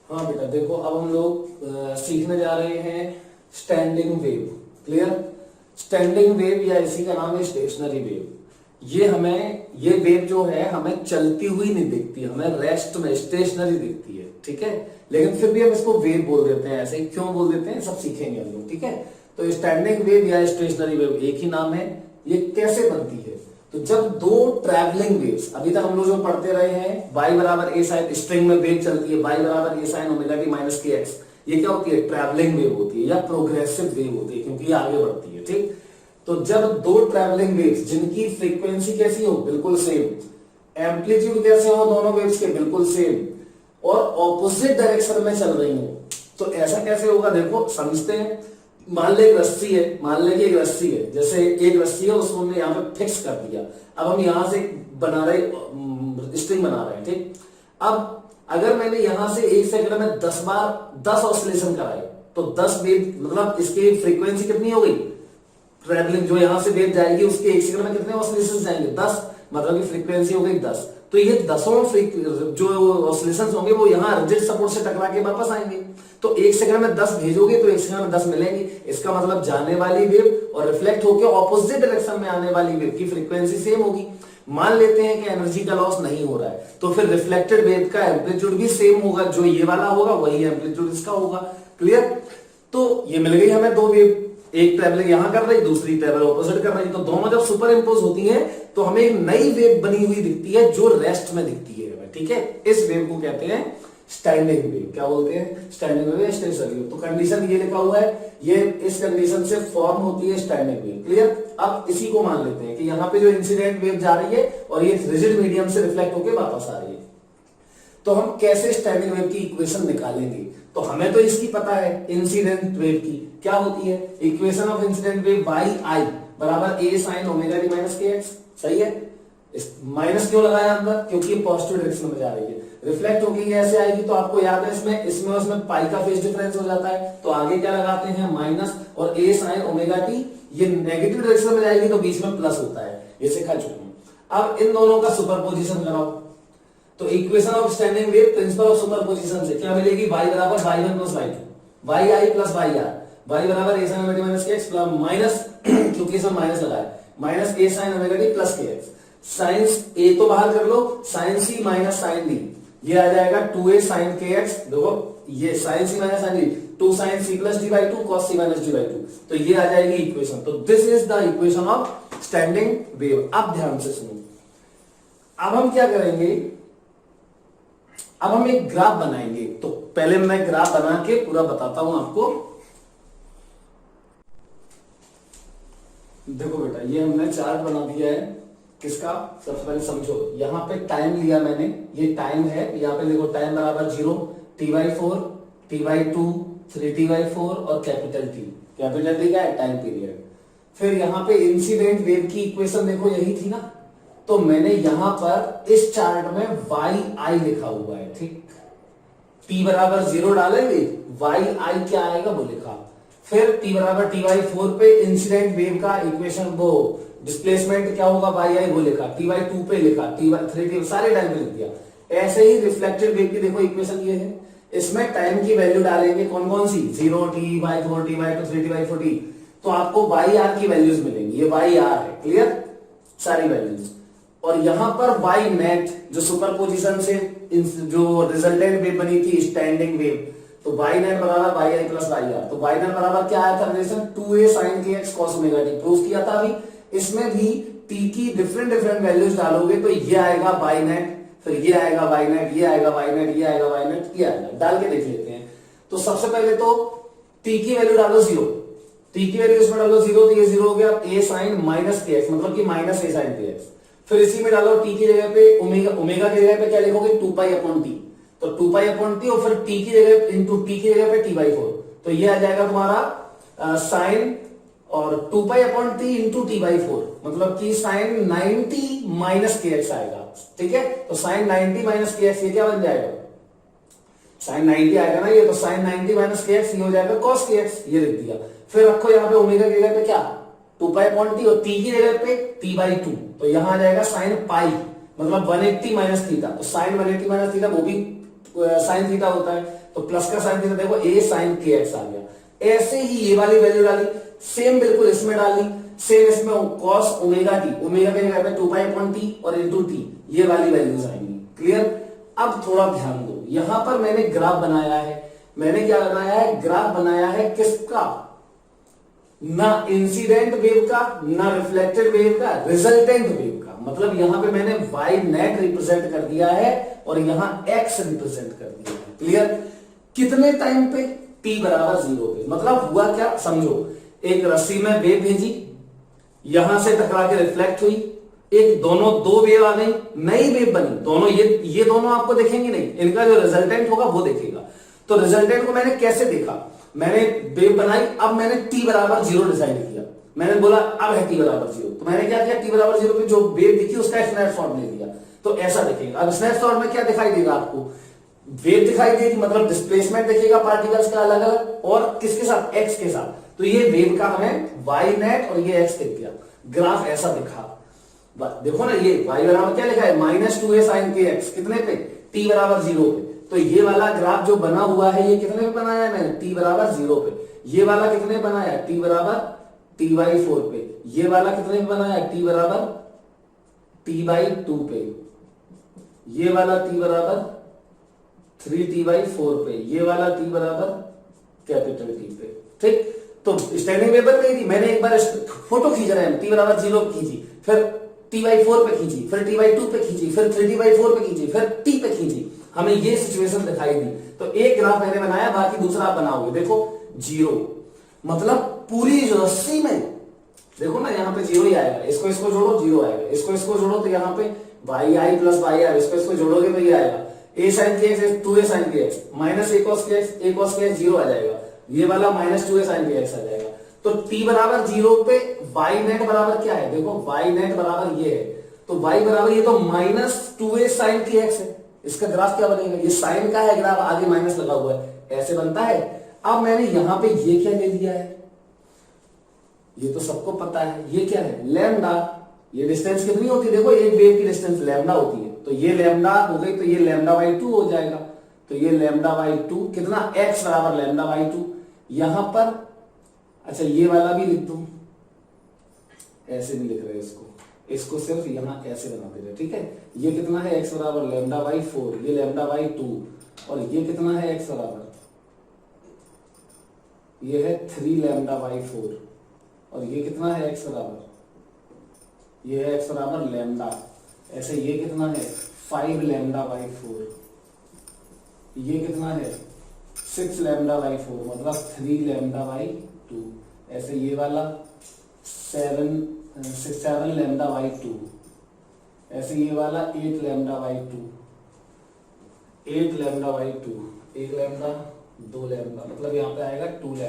हाँ बेटा देखो, अब हम लोग सीखने जा रहे हैं standing wave. Clear? Standing wave या इसी का नाम है स्टेशनरी वेव। ये वेव जो है हमें चलती हुई नहीं दिखती, हमें रेस्ट में स्टेशनरी दिखती है। ठीक है, लेकिन फिर भी हम इसको वेव बोल देते हैं। ऐसे क्यों बोल देते हैं सब सीखेंगे हम लोग। ठीक है, तो स्टैंडिंग वेव या स्टेशनरी वेव एक ही नाम है। ये कैसे बनती है? तो जब दो ट्रैवलिंग वेव्स, अभी तक हम लोग जो पढ़ते रहे हैं, y बराबर ए साइन, स्ट्रिंग में वेव चलती है, y बराबर ए साइन ओमेगा टी माइनस के एक्स, ये क्या होती है? ट्रैवलिंग वेव होती है या प्रोग्रेसिव वेव होती है, क्योंकि ये आगे बढ़ती है। ठीक, तो जब दो ट्रैवलिंग वेव्स जिनकी फ्रीक्वेंसी कैसी हो? बिल्कुल सेम, एम्पलीट्यूड कैसे हो दोनों वेव्स के? बिल्कुल सेम, और ऑपोजिट डायरेक्शन में चल रही हो, तो ऐसा कैसे होगा? देखो समझते हैं। मान ले एक रस्सी है, मान ले कि एक रस्सी है, जैसे एक रस्सी है उसको हमने यहाँ पे फिक्स कर दिया। अब हम यहां से बना रहे स्ट्रिंग बना रहे हैं। ठीक, अब अगर मैंने यहां से एक सेकंड में 10 बार 10 ऑसिलेशन कराए तो 10 वेव, मतलब इसकी फ्रीक्वेंसी कितनी हो गई? ट्रैवलिंग जो यहां से वेव जाएगी उसके एक सेकंड में कितने ऑसिलेशन जाएंगे? 10, मतलब की फ्रीक्वेंसी हो गई 10। तो ये 10 जो ऑसिलेशन होंगे वो यहाँ रिजिड सपोर्ट से टकरा के वापस आएंगे। तो एक सेकंड में 10 भेजोगे तो एक सेकंड में 10 मिलेंगे। इसका मतलब जाने वाली वेव और रिफ्लेक्ट होकर ऑपोजिट डायरेक्शन में आने वाली वेव की फ्रीक्वेंसी सेम होगी। मान लेते हैं कि एनर्जी का लॉस नहीं हो रहा है, तो फिर रिफ्लेक्टेड वेव का एम्पलीट्यूड भी सेम होगा। जो ये वाला होगा वही एम्पलीट्यूड इसका होगा। क्लियर? तो ये मिल गई हमें दो वेव, एक ट्रैवलिंग यहां कर रही, दूसरी ट्रैवल ऑपोजिट कर रही। तो दोनों जब सुपर इंपोज होती हैं तो हमें एक नई वेव बनी हुई दिखती है जो रेस्ट में दिखती है। ठीक है, इस वेव को कहते हैं स्टैंडिंग वेव। क्या बोलते हैं? स्टैंडिंग वेव या स्टेशनरी वेव। तो कंडीशन ये लिखा हुआ है, ये इस कंडीशन से फॉर्म होती है स्टैंडिंग वेव। क्लियर? अब इसी को मान लेते हैं कि यहाँ पे जो इंसिडेंट वेव जा रही है और ये रिजिड मीडियम से रिफ्लेक्ट होकर वापस आ रही है। तो हम कैसे स्टैंडिंग वेव की इक्वेशन निकालेंगे? तो हमें तो इसकी पता है, इंसिडेंट वेव की क्या होती है? Equation of incident wave y i बराबर ए साइन ओमेगा टी माइनस के एक्स। सही है, माइनस क्यों लगाया अंदर? क्योंकि ये पॉजिटिव डायरेक्शन में जा रही है। रिफ्लेक्ट होगी ऐसे आएगी, तो आपको याद है इसमें उसमें पाई का फेज डिफरेंस हो जाता है, तो आगे क्या लगाते हैं? माइनस, और ए साइन ओमेगा टी ये नेगेटिव डायरेक्शन में जाएगी तो बीच में प्लस होता है। ये सिखा चुके हैं। अब इन दोनों का सुपरपोजिशन कराओ, तो equation of standing wave principle of superposition से क्या मिलेगी? y बराबर y1 plus y2, y i plus y r, y बराबर ए साइन ओमेगा टी माइनस के एक्स प्लस माइनस, क्योंकि इसमें माइनस लगा है, माइनस ए साइन ओमेगा टी प्लस के एक्स। साइंस ए तो बाहर कर लो, साइन सी माइनस साइन डी, ये आ जाएगा 2a साइन के एक्स। देखो ये sign C minus sine D, 2 sine C plus D by 2 cos C minus D by 2, तो ये आ जाएगी इक्वेशन। तो this is the equation of standing wave. अब ध्यान से सुनो, अब हम क्या करेंगे? अब हम एक ग्राफ बनाएंगे। तो पहले मैं ग्राफ बना के पूरा बताता हूं आपको। देखो बेटा, ये हमने चार्ट बना दिया है। किसका? सबसे पहले समझो, यहां पे टाइम लिया मैंने, ये टाइम है। यहां पे देखो टाइम बराबर 0, t/4, t/2, 3t/4 और कैपिटल टी। कैपिटल टी क्या है? Time period. फिर यहां पे इंसिडेंट वेव की इक्वेशन देखो यही थी ना, तो मैंने यहां पर इस चार्ट में y i लिखा हुआ है। ठीक, t बराबर 0 डालेंगे, y i क्या आएगा वो लिखा। फिर t बराबर t/4 पे इंसिडेंट वेव का इक्वेशन, वो डिस्प्लेसमेंट क्या होगा? y i वो लिखा, t/2 पे लिखा, t/3 सारे टाइम पे लिख दिया। ऐसे ही रिफ्लेक्टेड वेव की देखो इक्वेशन ये है, इसमें टाइम की वैल्यू डालेंगे। कौन कौन सी? 0, t/4, t/2, 3t/4 t, तो आपको y r की वैल्यूज मिलेंगी। ये y r है। क्लियर? सारी वैल्यूज। और यहां पर y नेट जो सुपरपोजिशन से जो रिजल्टेंट वेव बनी थी स्टैंडिंग वेव, तो y नेट बराबर y i plus y r। तो y नेट बराबर क्या आया था? रिलेशन 2a sin के x cos omega t prove किया था अभी। इसमें भी t की डिफरेंट वैल्यूज डालोगे तो ये आएगा y नेट, फिर ये आएगा y नेट, ये आएगा y नेट, ये आएगा y नेट, ये आएगा। डाल के देख लेते हैं। तो सबसे पहले तो t की वैल्यू डालो 0, t की वैल्यू इसमें डालो 0, तो ये 0 हो गया। a sin माइनस के x, मतलब कि माइनस a sin के x। फिर इसी में डालो t की जगह पे ओमेगा, ओमेगा की जगह पे क्या लिखोगे? 2π/t, तो 2π/t और फिर t की जगह इंटू t की जगह पे t/4, तो ये आ जाएगा तुम्हारा साइन, और 2π/t इंटू t/4, मतलब कि साइन 90 माइनस के एक्स आएगा। ठीक है, तो साइन 90 माइनस के एक्स ये क्या बन जाएगा? साइन 90 आएगा ना ये, तो साइन 90 माइनस के एक्स ये हो जाएगा कॉस के एक्स, ये लिख दिया। फिर रखो यहाँ पे ओमेगा की जगह पे क्या? 2π/t और t की जगह पे t/2, तो यहां आ जाएगा साइन पाई, मतलब 180 माइनस थीटा। तो साइन 180 माइनस थीटा वो भी साइन थीटा होता है। तो प्लस का साइन थीटा देखो a sin kx आ गया। ऐसे ही ये वाली वैल्यू डाली, सेम बिल्कुल इसमें डाली, सेम इसमें cos ओमेगा टी, ओमेगा के जगह पे 2 पाई अपॉन टी और इनटू टी, ये वाली वैल्यूज आएंगी। क्लियर? अब थोड़ा ध्यान दो, यहां पर मैंने ग्राफ बनाया है। मैंने क्या बनाया है? ग्राफ बनाया है किसका? ना इंसिडेंट वेव का, ना रिफ्लेक्टेड वेव का, रिजल्टेंट वेव का। मतलब यहां पे मैंने y नेट रिप्रेजेंट कर दिया है और यहां x रिप्रेजेंट कर दिया है। क्लियर? कितने टाइम पे? t बराबर 0 पे। मतलब हुआ क्या समझो, एक रस्सी में वेव भेजी, यहां से टकरा के रिफ्लेक्ट हुई, एक दोनों दो वेव आ गई, नई वेव बनी, दोनों ये दोनों आपको देखेंगे नहीं, इनका जो रिजल्टेंट होगा वो देखेगा। तो रिजल्टेंट को मैंने कैसे देखा? मैंने वेव बनाई, अब मैंने t बराबर 0 डिसाइड किया, मैंने बोला अब है t बराबर 0, तो मैंने क्या किया? t बराबर 0 पे जो वेव दिखी उसका स्नैपशॉट ले लिया, तो ऐसा दिखेगा। अब स्नैपशॉट में क्या दिखाई देगा आपको? वेव दिखाई देगी, मतलब डिस्प्लेसमेंट दिखेगा पार्टिकल्स का अलग अलग, और किसके साथ? x के साथ। तो ये वेव का हमें y नेट और ये x दिख गया, ग्राफ ऐसा दिखा। देखो ना, ये y बराबर क्या लिखा है? -2a sin kx, कितने पे? t बराबर 0 पे। तो ये वाला ग्राफ जो बना हुआ है ये कितने पे बनाया है मैंने? t बराबर 0 पे। ये वाला कितने बनाया? t बराबर t/4 पे। ये वाला कितने पे बनाया? t बराबर t/2 पे। ये वाला t बराबर 3t/4 पे। ये वाला t बराबर कैपिटल T पे। ठीक, तो स्टैंडिंग वेव बन गई थी। मैंने एक बार फोटो खींच रहे हैं, t बराबर 0 खींची, फिर t/4 पे खींची, फिर t/2 पे खींची, फिर 3t/4 पे खींची, फिर t पे खींची, हमें ये सिचुएशन दिखाई दी। तो एक ग्राफ मैंने बनाया, बाकी दूसरा आप बनाओगे। देखो 0, मतलब पूरी रस्सी में देखो ना, यहाँ पे 0 ही आएगा, इसको इसको जोड़ो 0 आएगा, इसको इसको जोड़ो तो यहाँ पे yi प्लस yi, इसको इसको जोड़ोगे तो ये आएगा a sin kx 2a sin kx minus a cos kx 0 आ जाएगा, ये वाला -2a sin kx आ जाएगा। तो t बराबर 0 पे y नेट बराबर क्या है? देखो y नेट बराबर ये है, तो y बराबर ये तो -2a sin kx है। इसका ग्राफ क्या बनेगा? ये साइन का है ग्राफ, आगे माइनस लगा हुआ है, ऐसे बनता है। अब मैंने यहां पे ये क्या ले लिया है? ये तो सबको पता है, ये क्या है? लैम्डा। ये डिस्टेंस कितनी होती है? देखो एक वेव की डिस्टेंस लैम्डा होती है, तो ये लैम्डा हो गई, तो ये λ/2 हो जाएगा। तो ये λ/2 कितना? x बराबर λ/2। यहां पर अच्छा ये वाला भी लिख दूं, ऐसे भी लिख रहे हैं इसको, इसको सिर्फ यहां ऐसे बना दे रहे। ठीक है, ये कितना है? x बराबर λ/4, ये λ/2, और ये कितना है? x बराबर ये है 3λ/4, और ये कितना है? x बराबर ये है x बराबर लैम्डा। ऐसे ये कितना है? 5λ/4, ये कितना है? 6λ/4, मतलब 3λ/2। ऐसे ये वाला 7λ/2, ऐसे ये वाला 8λ/2, 8λ/2, 1λ 2λ, मतलब यहाँ पे आएगा 2λ।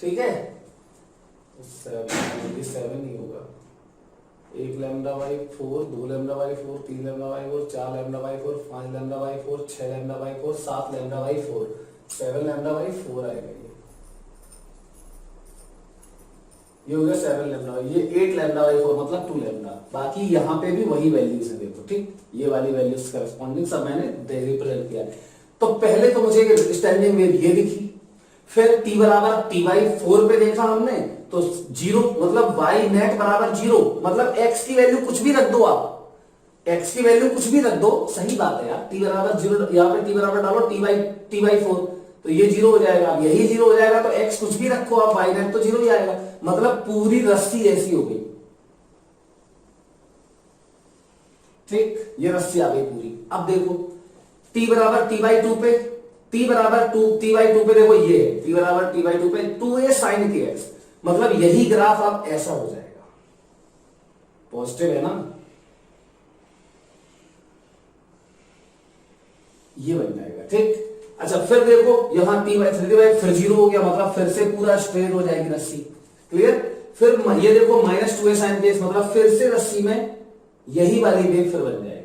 ठीक है, 7 ही होगा। 1λ/4, 2λ/4, 3λ/4, 4λ/4, 5λ/4, 6λ/4, 7λ/4, 7λ/4 आएगा। ये हो गया 7λ, ये 8λ/4, मतलब 2λ। बाकी यहाँ पे भी वही वैल्यूज है, देखो। ठीक, ये वाली वैल्यूज करस्पॉन्डिंग सब मैंने रिप्रेजेंट किया। तो पहले तो मुझे स्टैंडिंग वेव ये दिखी, फिर t बराबर t/4 पे देखा हमने, तो 0 मतलब y नेट बराबर 0, मतलब x की वैल्यू कुछ भी रख दो, आप x की वैल्यू कुछ भी रख दो, सही बात है यार। t बराबर 0, यहाँ पे t बराबर डालो t/4, तो ये 0 हो जाएगा। यही 0 हो जाएगा, तो x कुछ भी रखो आप, y नेट तो 0 ही आएगा। मतलब पूरी रस्सी ऐसी हो गई। ठीक, ये रस्सी आ गई पूरी। अब देखो t बराबर t/2 पे, t बराबर t/2 पे देखो ये है, t बराबर t/2 पे 2a sin kx, मतलब यही ग्राफ अब ऐसा हो जाएगा। पॉजिटिव है ना, ये बन जाएगा। ठीक, अच्छा फिर देखो यहां t/3 फिर 0 हो गया, मतलब फिर से पूरा स्ट्रेट हो जाएगी रस्सी। क्लियर? फिर ये देखो -2a sin kx, मतलब फिर से रस्सी में यही वाली वेव फिर बन जाएगी।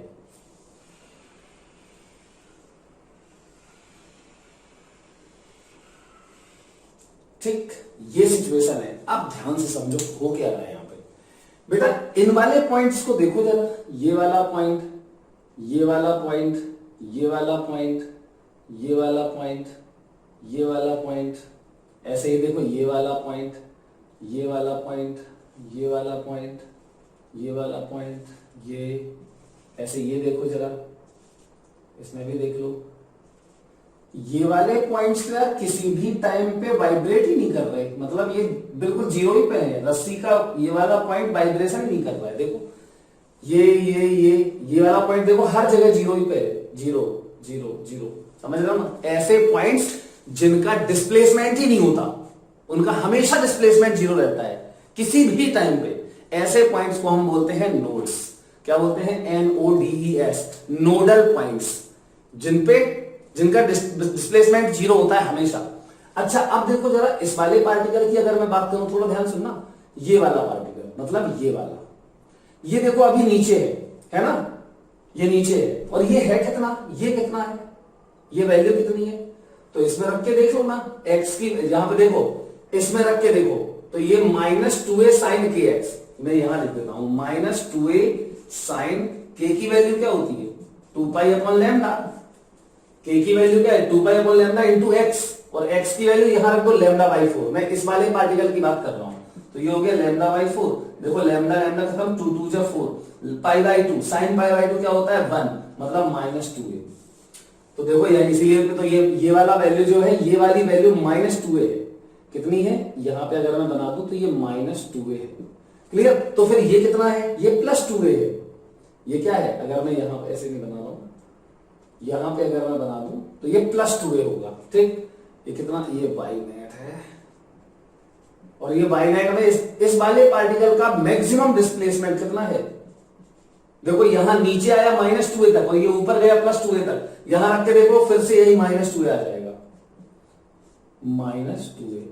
ठीक, ये सिचुएशन है। अब ध्यान से समझो हो क्या रहा है यहां पे। बेटा इन वाले पॉइंट्स को देखो जरा, ये वाला पॉइंट, ये वाला पॉइंट, ये वाला पॉइंट, ये वाला पॉइंट, ये वाला पॉइंट, ऐसे ही देखो ये वाला पॉइंट, ये वाला पॉइंट, ये वाला पॉइंट, ये वाला पॉइंट, ये ऐसे, ये देखो जरा, इसमें भी देख लो, ये वाले पॉइंट्स का किसी भी टाइम पे वाइब्रेट ही नहीं कर रहे, मतलब ये बिल्कुल जीरो ही पे है, रस्सी का ये वाला पॉइंट वाइब्रेशन ही नहीं कर रहा है। देखो ये वाला पॉइंट देखो हर जगह जीरो ही पे है, जीरो जीरो जीरो, समझ रहे हो ना। ऐसे पॉइंट्स जिनका डिस्प्लेसमेंट ही नहीं होता, उनका हमेशा डिस्प्लेसमेंट जीरो रहता है किसी भी टाइम पे, ऐसे पॉइंट्स को हम बोलते हैं नोड्स। क्या बोलते हैं? NODES, नोडल पॉइंट्स, जिनका डिस्प्लेसमेंट जीरो होता है हमेशा। अच्छा अब देखो जरा इस वाले पार्टिकल की अगर मैं बात करूं, थोड़ा ध्यान सुनना, ये वाला पार्टिकल मतलब ये वाला, ये देखो अभी नीचे है ना, ये नीचे है, और ये है कितना, ये कितना है, ये वैल्यू कितनी है, तो इसमें रख के देख लो ना, x की यहां पे देखो, इसमें रख के देखो, तो ये -2a sin kx, मैं यहां लिख देता हूं -2a sin k की वैल्यू क्या होती है? 2π/λ। k की वैल्यू क्या है? 2π/λ इंटू x, और x की वैल्यू यहां रख दो λ/4। मैं इस वाले पार्टिकल की बात कर रहा हूं, तो ये हो गया λ/4। देखो लैम्डा लैम्डा खत्म, 2 2 जा 4, π/2 sin π/2 क्या होता है? 1, मतलब -2a। तो देखो ये इसीलिए तो ये वाला वैल्यू जो है, ये वाली वैल्यू -2a है। कितनी है? यहां पे अगर मैं बना दूं तो ये -2a है। क्लियर? तो फिर ये कितना है? ये +2a है। ये क्या है? अगर मैं यहां पे ऐसे नहीं बना रहा हूं, यहां पे अगर मैं बना दूं तो ये +2a होगा। ठीक, ये कितना? ये बाई नेट है, और ये बाई नेट में इस वाले पार्टिकल का मैक्सिमम डिस्प्लेसमेंट कितना है? देखो यहां नीचे आया -2a तक, और ये ऊपर गया +2a तक। यहां रख के देखो, फिर से यही -2a आ जाएगा, -2a,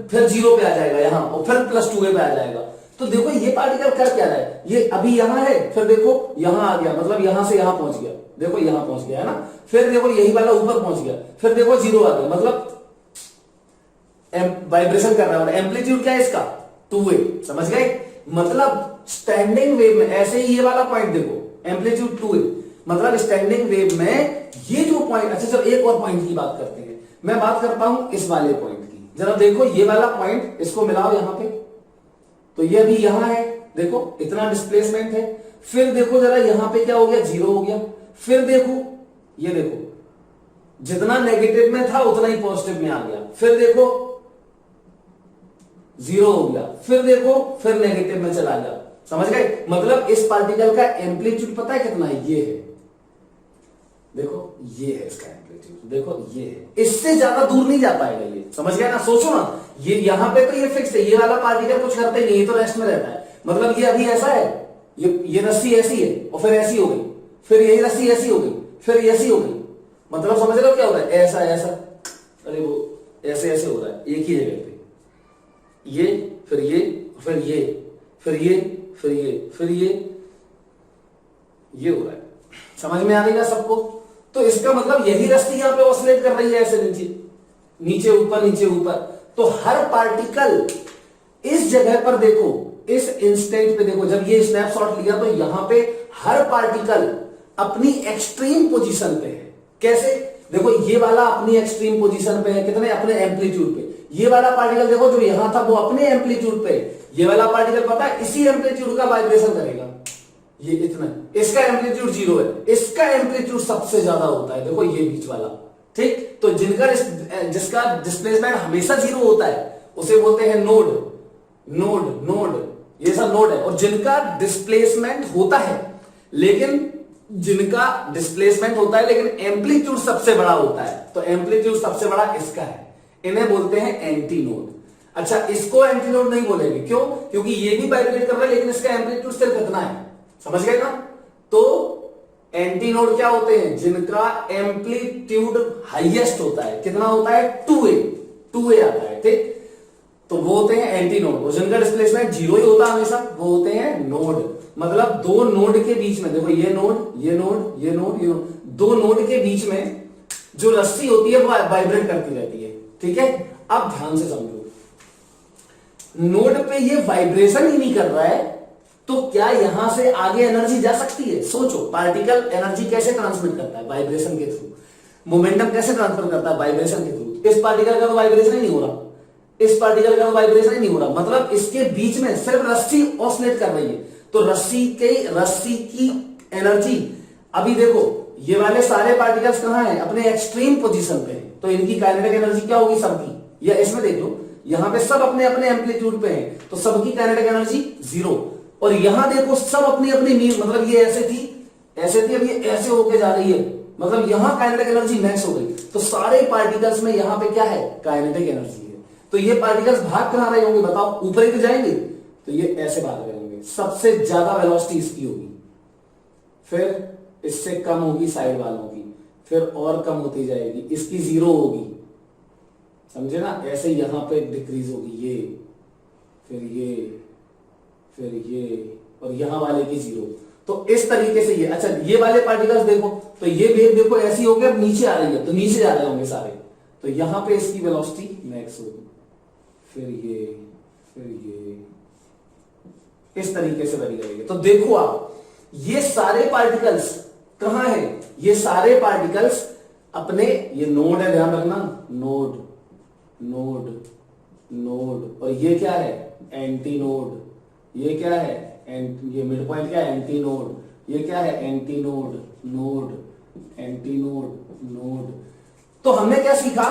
फिर 0 पे आ जाएगा यहां, और फिर +2a पे आ जाएगा। तो देखो ये पार्टिकल कर क्या रहा है, ये अभी यहां है, फिर देखो यहां आ गया, मतलब यहां से यहां पहुंच गया, देखो यहां पहुंच गया है ना, फिर देखो यही वाला ऊपर पहुंच गया, फिर देखो 0 आ गया, मतलब वाइब्रेशन कर रहा है। और एम्पलीट्यूड क्या है इसका? 2a, समझ गए? मतलब स्टैंडिंग वेव में ऐसे ही ये वाला पॉइंट देखो, एम्पलीट्यूड 2a, मतलब स्टैंडिंग वेव में ये जो पॉइंट, अच्छा चलो एक और पॉइंट की बात करते हैं। मैं बात करता हूं इस वाले पॉइंट की, जरा देखो ये वाला पॉइंट, इसको मिलाओ यहां पे, तो ये अभी यहां है, देखो इतना डिस्प्लेसमेंट है। फिर देखो जरा यहां पे क्या हो गया? 0 हो गया। फिर देखो, ये देखो जितना नेगेटिव में था उतना ही पॉजिटिव में आ गया, फिर देखो 0 हो गया, फिर देखो फिर नेगेटिव में चला गया, समझ गए? मतलब इस पार्टिकल का एम्पलीट्यूड पता है कितना है? ये है, देखो ये है इसका एम्पलीट्यूड, देखो ये है, इससे ज्यादा दूर नहीं जा पाएगा ये, समझ गए ना? सोचो ना, ये यहां पे तो ये फिक्स है, ये वाला पार्टिकल कुछ करते नहीं, ये तो रेस्ट में रहता है। मतलब ये अभी ऐसा है, ये रस्सी ऐसी है, और फिर ऐसी हो गई, फिर यही रस्सी ऐसी हो गई, फिर ऐसी हो गई, मतलब समझ रहे हो क्या हो रहा है? ऐसा ऐसा, अरे वो ऐसे ऐसे हो रहा है एक ही जगह पे, ये फिर ये फिर ये फिर ये फिर ये फिर ये हो रहा है। समझ में आ रही है सबको? तो इसका मतलब यही रस्सी यहां पे ऑसिलेट कर रही है, ऐसे नीचे नीचे ऊपर नीचे ऊपर। तो हर पार्टिकल इस जगह पर देखो, इस इंस्टेंट पे देखो, जब ये स्नैपशॉट लिया तो यहां पे हर पार्टिकल अपनी एक्सट्रीम पोजीशन पे है। कैसे? देखो ये वाला अपनी एक्सट्रीम पोजीशन पे है, कितने? अपने एम्पलीट्यूड पे। ये वाला पार्टिकल देखो जो यहां था वो अपने एम्पलीट्यूड पे, ये वाला पार्टिकल पता है इसी एम्पलीट्यूड का वाइब्रेशन करेगा, ये इतना, इसका एम्पलीट्यूड 0 है, इसका एम्पलीट्यूड सबसे ज्यादा होता है, देखो ये बीच वाला। ठीक, तो जिसका डिस्प्लेसमेंट हमेशा 0 होता है उसे बोलते हैं नोड, नोड नोड, ये सब नोड है। और जिनका डिस्प्लेसमेंट होता है लेकिन एम्पलीट्यूड सबसे बड़ा होता है, तो एम्पलीट्यूड सबसे बड़ा इसका है, इन्हें बोलते हैं एंटी नोड। अच्छा, इसको एंटी नोड नहीं बोलेंगे, क्यों? क्योंकि ये भी वाइब्रेट कर रहा है लेकिन इसका एम्पलीट्यूड सिर्फ इतना है, समझ गए ना? तो एंटी नोड क्या होते हैं? जिनका एम्पलीट्यूड हाईएस्ट होता है, कितना होता है? 2a आता है। ठीक, तो वो होते हैं एंटी नोड, और जिनका डिस्प्लेसमेंट 0 ही होता है हमेशा, वो होते हैं नोड। मतलब दो नोड के बीच में, देखो ये नोड ये नोड ये नोड ये नोड, दो नोड के बीच में जो रस्सी होती है वो वाइब्रेट करती रहती है। ठीक है, अब ध्यान से समझो, नोड पे ये वाइब्रेशन ही नहीं कर रहा है, तो क्या यहां से आगे एनर्जी जा सकती है? सोचो, पार्टिकल एनर्जी कैसे ट्रांसमिट करता है? वाइब्रेशन के थ्रू। मोमेंटम कैसे ट्रांसफर करता है? वाइब्रेशन के थ्रू। इस पार्टिकल का तो वाइब्रेशन ही नहीं हो रहा, इस पार्टिकल का तो वाइब्रेशन ही नहीं हो रहा, मतलब इसके बीच में सिर्फ रस्सी ऑसिलेट कर रही है। तो रस्सी की एनर्जी, अभी देखो ये वाले सारे पार्टिकल्स कहां हैं? अपने एक्सट्रीम पोजीशन पे हैं, तो इनकी काइनेटिक एनर्जी क्या होगी सबकी? या इसमें देख लो, यहां पे सब अपने अपने एम्पलीट्यूड पे हैं, तो सबकी काइनेटिक एनर्जी 0। और यहां देखो सब अपनी अपनी मतलब ये ऐसे थी, अब ये ऐसे होके जा रही है, मतलब यहां काइनेटिक एनर्जी मैक्स हो गई। तो सारे पार्टिकल्स में यहां पे क्या है? काइनेटिक एनर्जी है। तो ये पार्टिकल्स भाग कहां रहे होंगे बताओ? ऊपर ही तो जाएंगे, तो ये ऐसे भाग रहे होंगे। सबसे ज्यादा वेलोसिटी इसकी होगी, फिर इससे कम होगी साइड वालों की, फिर और कम होती जाएगी, इसकी 0 होगी, समझे ना? ऐसे यहां पे डिक्रीज होगी, ये फिर ये और यहां वाले की 0। तो इस तरीके से ये, अच्छा ये वाले पार्टिकल्स देखो, तो ये वेव देखो ऐसी होगी, अब नीचे आ रही है, तो नीचे जा रहे होंगे सारे, तो यहां पे इसकी वेलोसिटी मैक्स होगी, फिर ये इस तरीके से बनी रहेगी। तो देखो आप, ये सारे पार्टिकल्स कहां है? ये सारे पार्टिकल्स अपने, ये नोड है, ध्यान रखना, नोड, और ये क्या है? Anti node. ये क्या है? ये मिड पॉइंट क्या है? Anti node. ये क्या है? Anti node, anti node. तो हमने क्या सीखा?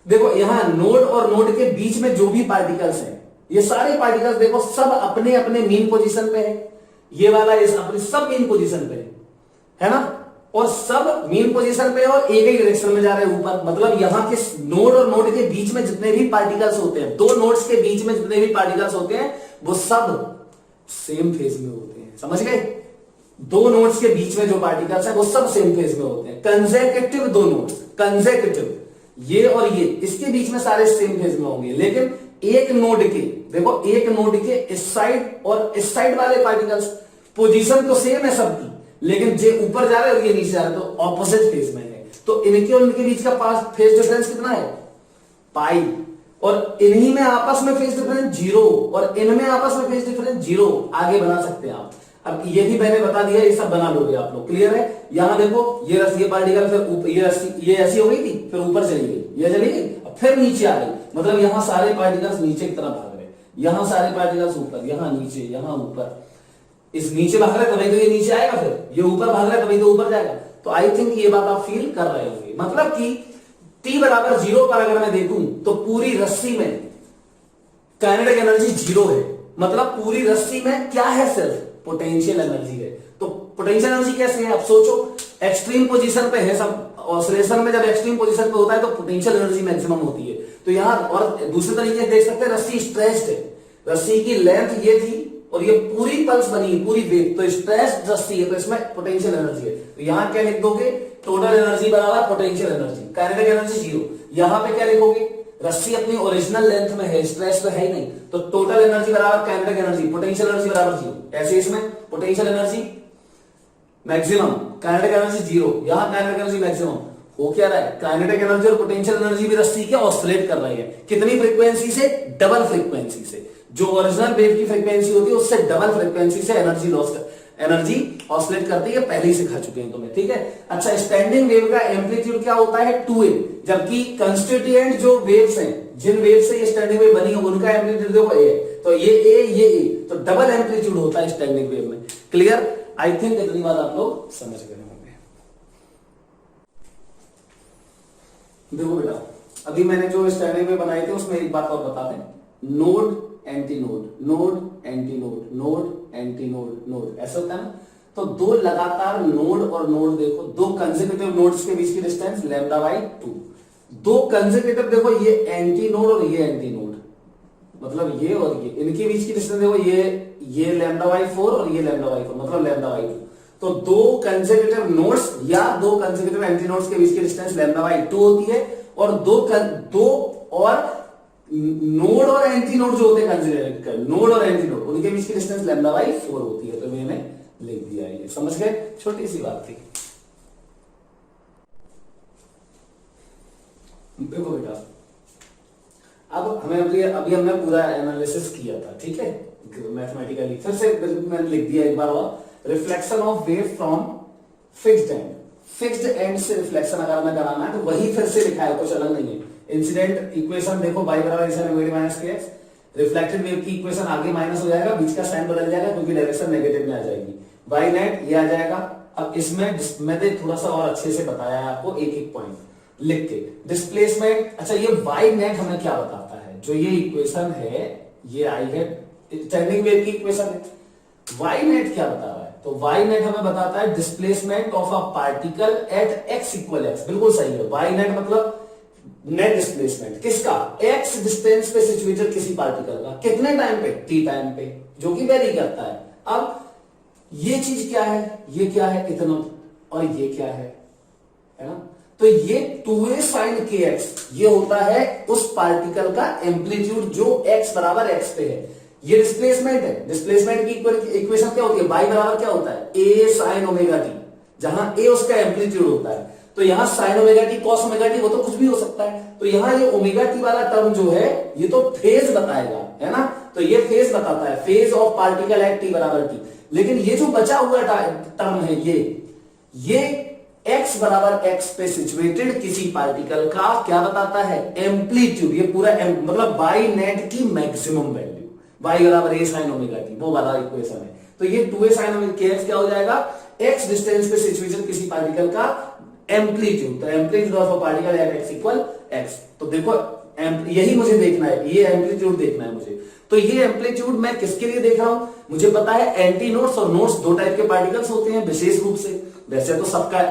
देखो यहां नोड और नोड के बीच में जो भी पार्टिकल्स हैं, ये सारे पार्टिकल्स देखो सब अपने अपने मीन पोजीशन पे है। ये वाला इस अपने सब मीन पोजीशन पे है ना, और सब मीन पोजीशन पे और एक ही डायरेक्शन में जा रहे हैं ऊपर। मतलब यहां के नोड और नोड के बीच में जितने भी पार्टिकल्स होते हैं, दो नोड्स के बीच में जितने भी पार्टिकल्स होते हैं, वो सब सेम फेज में होते हैं, समझ गए? दो नोड्स के बीच में जो पार्टिकल्स हैं वो सब सेम फेज में होते हैं। कंसेक्यूटिव दो नोड्स, कंसेक्यूटिव, ये और ये, इसके बीच में सारे सेम फेज में होंगे। लेकिन एक नोड के, देखो एक नोड के इस साइड और इस साइड वाले पार्टिकल्स पोजीशन तो सेम है सबकी, लेकिन जो ऊपर जा रहे हैं और ये नीचे जा रहे हैं, तो ऑपोजिट फेज में है। तो इनके और इनके बीच का पास फेज डिफरेंस कितना है? पाई। और इन्हीं में आपस में फेज डिफरेंस 0, और इनमें आपस में फेज डिफरेंस 0। आगे बना सकते हैं आप। अब ये भी मैंने बता दिया, ये सब बना लोगे आप लोग, क्लियर है? यहां देखो ये रस्सी, ये पार्टिकल, फिर ऊपर ये रस्सी, ये ऐसी हो गई थी, फिर ऊपर चली गई, ये चली गई, अब फिर नीचे आ गई। मतलब यहां सारे पार्टिकल्स नीचे की तरफ भाग रहे, यहां सारे पार्टिकल्स ऊपर, यहां नीचे, यहां ऊपर। इस नीचे भाग रहे तभी तो ये नीचे आएगा, फिर ये ऊपर भाग रहा है तभी तो ऊपर जाएगा। तो आई थिंक ये बात आप फील कर रहे होंगे। मतलब कि t बराबर 0 पर अगर मैं देखूं तो पूरी रस्सी में काइनेटिक एनर्जी 0 है। मतलब पूरी रस्सी में क्या है? सिर्फ पोटेंशियल एनर्जी है। तो पोटेंशियल एनर्जी कैसे है? अब सोचो, एक्सट्रीम पोजीशन पे है सब, ऑसिलेशन में जब एक्सट्रीम पोजीशन पे होता है तो पोटेंशियल एनर्जी मैक्सिमम होती है। तो यहां और दूसरे तरीके से देख सकते हैं, रस्सी स्ट्रेच्ड है, रस्सी की लेंथ ये थी और ये पूरी पल्स बनी है, पूरी वेव, तो स्ट्रेच्ड रस्सी है, तो इसमें पोटेंशियल एनर्जी है। तो यहां क्या लिख दोगे? टोटल एनर्जी बराबर पोटेंशियल एनर्जी, काइनेटिक एनर्जी 0। यहां पे क्या लिखोगे? रस्सी अपनी ओरिजिनल लेंथ में है, स्ट्रेच तो है ही नहीं, तो टोटल एनर्जी बराबर काइनेटिक एनर्जी, पोटेंशियल एनर्जी बराबर 0। ऐसे इसमें potential energy maximum, kinetic energy 0, यहां काइनेटिक एनर्जी मैक्सिमम। हो क्या रहा है? काइनेटिक एनर्जी और पोटेंशियल एनर्जी भी रस्सी के ऑसिलेट कर रही है। कितनी फ्रीक्वेंसी से? डबल फ्रीक्वेंसी से। जो ओरिजिनल वेव की फ्रीक्वेंसी होती है उससे डबल फ्रीक्वेंसी से एनर्जी लॉस कर, एनर्जी ऑसिलेट करती है, पहले ही सिखा चुके हैं तुम्हें, ठीक है? अच्छा, स्टैंडिंग वेव का एम्पलीट्यूड क्या होता है? 2a, जबकि कंस्टिट्यूएंट जो वेव्स हैं, जिन वेव से ये स्टैंडिंग वेव बनी है, उनका एम्पलीट्यूड देखो a है, तो ये a, तो डबल एम्पलीट्यूड होता है स्टैंडिंग वेव में। क्लियर? आई थिंक इतनी बात आप लोग समझ गए होंगे। देखो बेटा, अभी मैंने जो स्टैंडिंग वेव बनाए थे उसमें एक बात और बता दें, node anti node, node anti node, node anti node, node, ऐसा होता है ना? तो दो लगातार नोड और नोड देखो, दो कंसेक्यूटिव नोड्स के बीच की डिस्टेंस λ/2। दो कंसेक्यूटिव देखो, ये एंटी नोड और ये एंटी नोड, मतलब ये और ये, इनके बीच की डिस्टेंस देखो, ये λ/4 और ये λ/4, मतलब λ/2। तो दो कंसेक्यूटिव नोड्स या दो कंसेक्यूटिव एंटी नोड्स के बीच की डिस्टेंस λ/2 होती है, और दो और नोड और एंटी नोड जो होते हैं, नोड और एंटी नोड, उनके बीच की डिस्टेंस λ/4 होती है। तो मैंने लिख दिया, ये समझ गए? छोटी सी बात थी। देखो बेटा, अब हमें अभी हमने पूरा एनालिसिस किया था, ठीक है, मैथमेटिकली। फिर से मैंने लिख दिया एक बार और, reflection of wave from fixed and. Fixed and से रिफ्लेक्शन अगर हमें कराना है तो वही फिर से लिखा है, कुछ अलग नहीं है। इंसिडेंट इक्वेशन देखो y बराबर माइनस के एक्स, रिफ्लेक्टेड वेव की इक्वेशन आगे माइनस हो जाएगा, बीच का साइन बदल जाएगा क्योंकि डायरेक्शन नेगेटिव में आ जाएगी, y नेट ये आ जाएगा। अब इसमें मैंने थोड़ा सा और अच्छे से बताया है आपको एक एक पॉइंट लिख के। डिस्प्लेसमेंट, अच्छा ये y नेट हमें क्या बताता है, जो ये इक्वेशन है ये आई है स्टैंडिंग वेव की इक्वेशन है, y नेट क्या बता रहा है, तो y नेट हमें बताता है displacement of a particle at x equal x, बिल्कुल सही है। y नेट मतलब नेट डिस्प्लेसमेंट किसका, x डिस्टेंस पे सिचुएटेड किसी पार्टिकल का, कितने टाइम पे, t टाइम पे, जो कि वेरी करता है। अब ये चीज क्या है, ये क्या है इतना, और ये क्या है ना, तो ये 2a sin kx ये होता है उस पार्टिकल का एम्पलीट्यूड जो x बराबर x पे है, ये डिस्प्लेसमेंट है। डिस्प्लेसमेंट की इक्वेशन क्या होती है, y बराबर क्या होता है a sin ओमेगा t, जहां a उसका एम्पलीट्यूड होता है, तो यहां sin omega T cos omega T वो तो कुछ भी हो सकता है, तो यहां ये ओमेगा टी वाला टर्म जो है ये तो फेज बताएगा, है ना, तो ये फेज बताता है, phase of particle at t बराबर t। लेकिन ये जो बचा हुआ टर्म है ये x बराबर x पे सिचुएटेड किसी पार्टिकल का क्या बताता है, एम्पलीट्यूड, ये पूरा मतलब y नेट की मैक्सिमम वैल्यू, y बराबर a sin ओमेगा टी, वो वाला इक्वेशन है। तो ये 2a sin ओमेगा kx क्या हो जाएगा, x डिस्टेंस पे सिचुएटेड किसी पार्टिकल का एम्पलीट्यूड, तो amplitude of a particle at x equal x। तो देखो यही मुझे देखना है, ये एम्पलीट्यूड देखना है मुझे, तो ये एम्पलीट्यूड मैं किसके लिए देख रहा हूं, मुझे पता है एंटी नोड्स और नोड्स दो टाइप के पार्टिकल्स होते हैं विशेष रूप से, वैसे तो सबका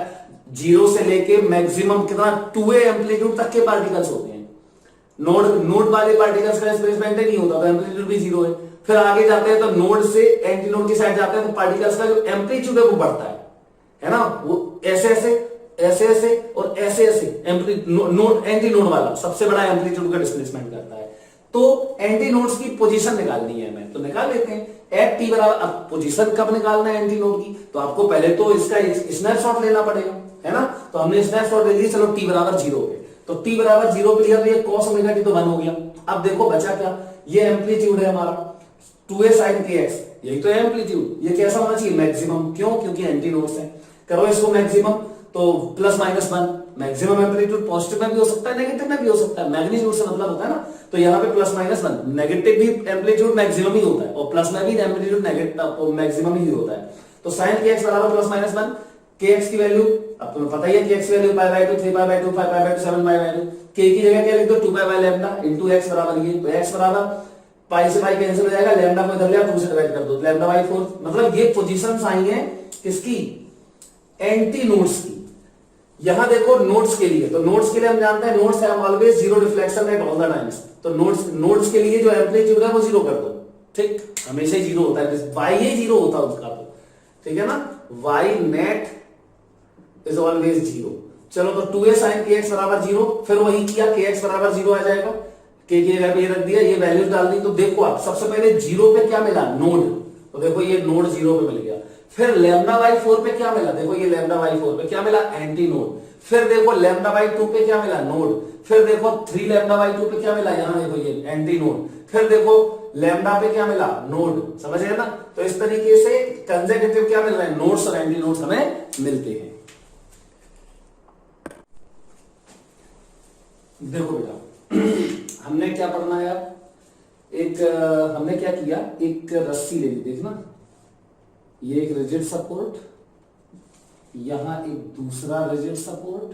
जीरो से लेके मैक्सिमम कितना 2a एम्पलीट्यूड तक के पार्टिकल्स होते हैं, नोड वाले पार्टिकल्स का डिस्प्लेसमेंट नहीं होता तो एम्पलीट्यूड भी जीरो है। फिर आगे जाते हैं तो नोड से एंटी नोड की साइड जाते हैं तो पार्टिकल्स का जो एम्पलीट्यूड है वो बढ़ता है ना, वो ऐसे ऐसे और ऐसे नोड एंटी नोड वाला सबसे बड़ा एम्पलीट्यूड का डिस्प्लेसमेंट करता है। तो एंटी नोड्स की पोजीशन निकालनी है हमें, तो निकाल लेते हैं एट टी बराबर। अब पोजीशन कब निकालना है एंटी नोड की, तो आपको पहले तो इसका स्नैपशॉट लेना पड़ेगा, है ना, तो हमने स्नैपशॉट ले लिया, चलो टी बराबर 0 पे, तो टी बराबर 0 पे लिया तो ये cos ओमेगा टी तो 1 हो गया। अब देखो बचा क्या, ये एम्पलीट्यूड है हमारा 2a sin kx, यही तो है एम्पलीट्यूड, ये कैसा होना चाहिए मैक्सिमम, क्यों, क्योंकि एंटी नोड्स है। करो इसको मैक्सिमम, तो plus minus 1, maximum amplitude positive में भी हो सकता है नेगेटिव में भी हो सकता है, मैग्नीट्यूड से मतलब होता है ना, तो यहाँ पे प्लस माइनस 1, नेगेटिव भी एम्पलीट्यूड मैक्सिमम ही होता है और प्लस में भी एम्पलीट्यूड नेगेटिव मैक्सिमम ही होता है। तो sin kx बराबर प्लस माइनस 1, kx की वैल्यू अब तुम्हें पता ही है, kx की value pi by 2, 3 pi by 2, 5 pi by 2, 7 pi by 2, k की जगह क्या लिख दो 2 pi by lambda into x बराबर ये, तो x बराबर पाई से पाई कैंसिल हो जाएगा, लैम्डा को इधर ले आओ 2 से डिवाइड कर दो, लैम्डा बाय 4, मतलब ये पोजीशंस आई हैं किसकी, एंटी नोड्स की। यहां देखो नोड्स के लिए, तो नोड्स के लिए हम जानते हैं nodes have always zero reflection at all the times, तो नोड्स के लिए जो एम्पलीट्यूड है वो 0 कर दो, ठीक, हमेशा 0 होता है, y ये 0 होता है उसका, तो ठीक है ना, y नेट इज ऑलवेज 0। चलो तो 2a sin kx बराबर 0, फिर वही किया kx बराबर 0 आ जाएगा, k की जगह पे ये रख दिया, ये वैल्यूज डाल दी, तो देखो आप सबसे पहले 0 पे क्या मिला, नोड, तो देखो ये नोड 0 पे मिल गया। फिर लैम्डा बाई 4 पे क्या मिला, देखो ये लैम्डा बाई 4 पे क्या मिला, एंटी नोड। फिर देखो लैम्डा बाई 2 पे क्या मिला, नोड। फिर देखो 3 लैम्डा बाई 2 पे क्या मिला, यहां देखो ये एंटी नोड। फिर देखो लैम्डा पे क्या मिला, नोड, समझ गए ना। तो इस तरीके से कंसेक्यूटिव क्या मिल रहा है, नोड्स और एंटी नोड्स हमें मिलते हैं। देखो बेटा हमने क्या पढ़ना है, एक हमने क्या किया, एक रस्सी ले ली, देखना ये एक रिजिड सपोर्ट, यहां एक दूसरा रिजिड सपोर्ट,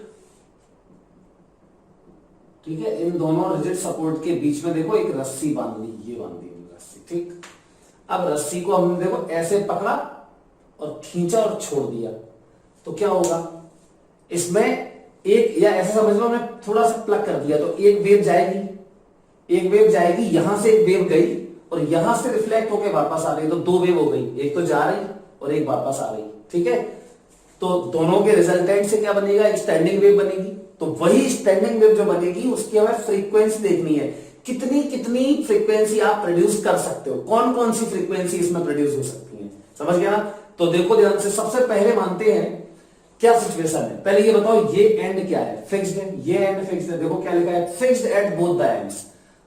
ठीक है, इन दोनों रिजिड सपोर्ट के बीच में देखो एक रस्सी बांध ली, ये बांध दी रस्सी, ठीक। अब रस्सी को हमने देखो ऐसे पकड़ा और खींचा और छोड़ दिया, तो क्या होगा, इसमें एक, या ऐसा समझ लो हमने थोड़ा सा प्लग कर दिया, तो एक वेव जाएगी, यहां से एक वेव गई और यहां से रिफ्लेक्ट होकर वापस आ रही, तो 2 वेव हो गई, एक तो जा रही और एक वापस आ रही, ठीक है। तो दोनों के रिजल्टेंट से क्या बनेगा, एक स्टैंडिंग वेव बनेगी। तो वही स्टैंडिंग वेव जो बनेगी उसकी हमें फ्रीक्वेंसी देखनी है, कितनी कितनी फ्रीक्वेंसी आप प्रोड्यूस कर सकते हो, कौन कौन सी फ्रीक्वेंसी इसमें प्रोड्यूस हो सकती है, समझ गया ना। तो देखो ध्यान से, सबसे पहले मानते हैं क्या सिचुएशन है, पहले ये बताओ ये एंड क्या है, फिक्स्ड है, ये एंड फिक्स्ड है, देखो क्या लिखा है, fixed at both the ends,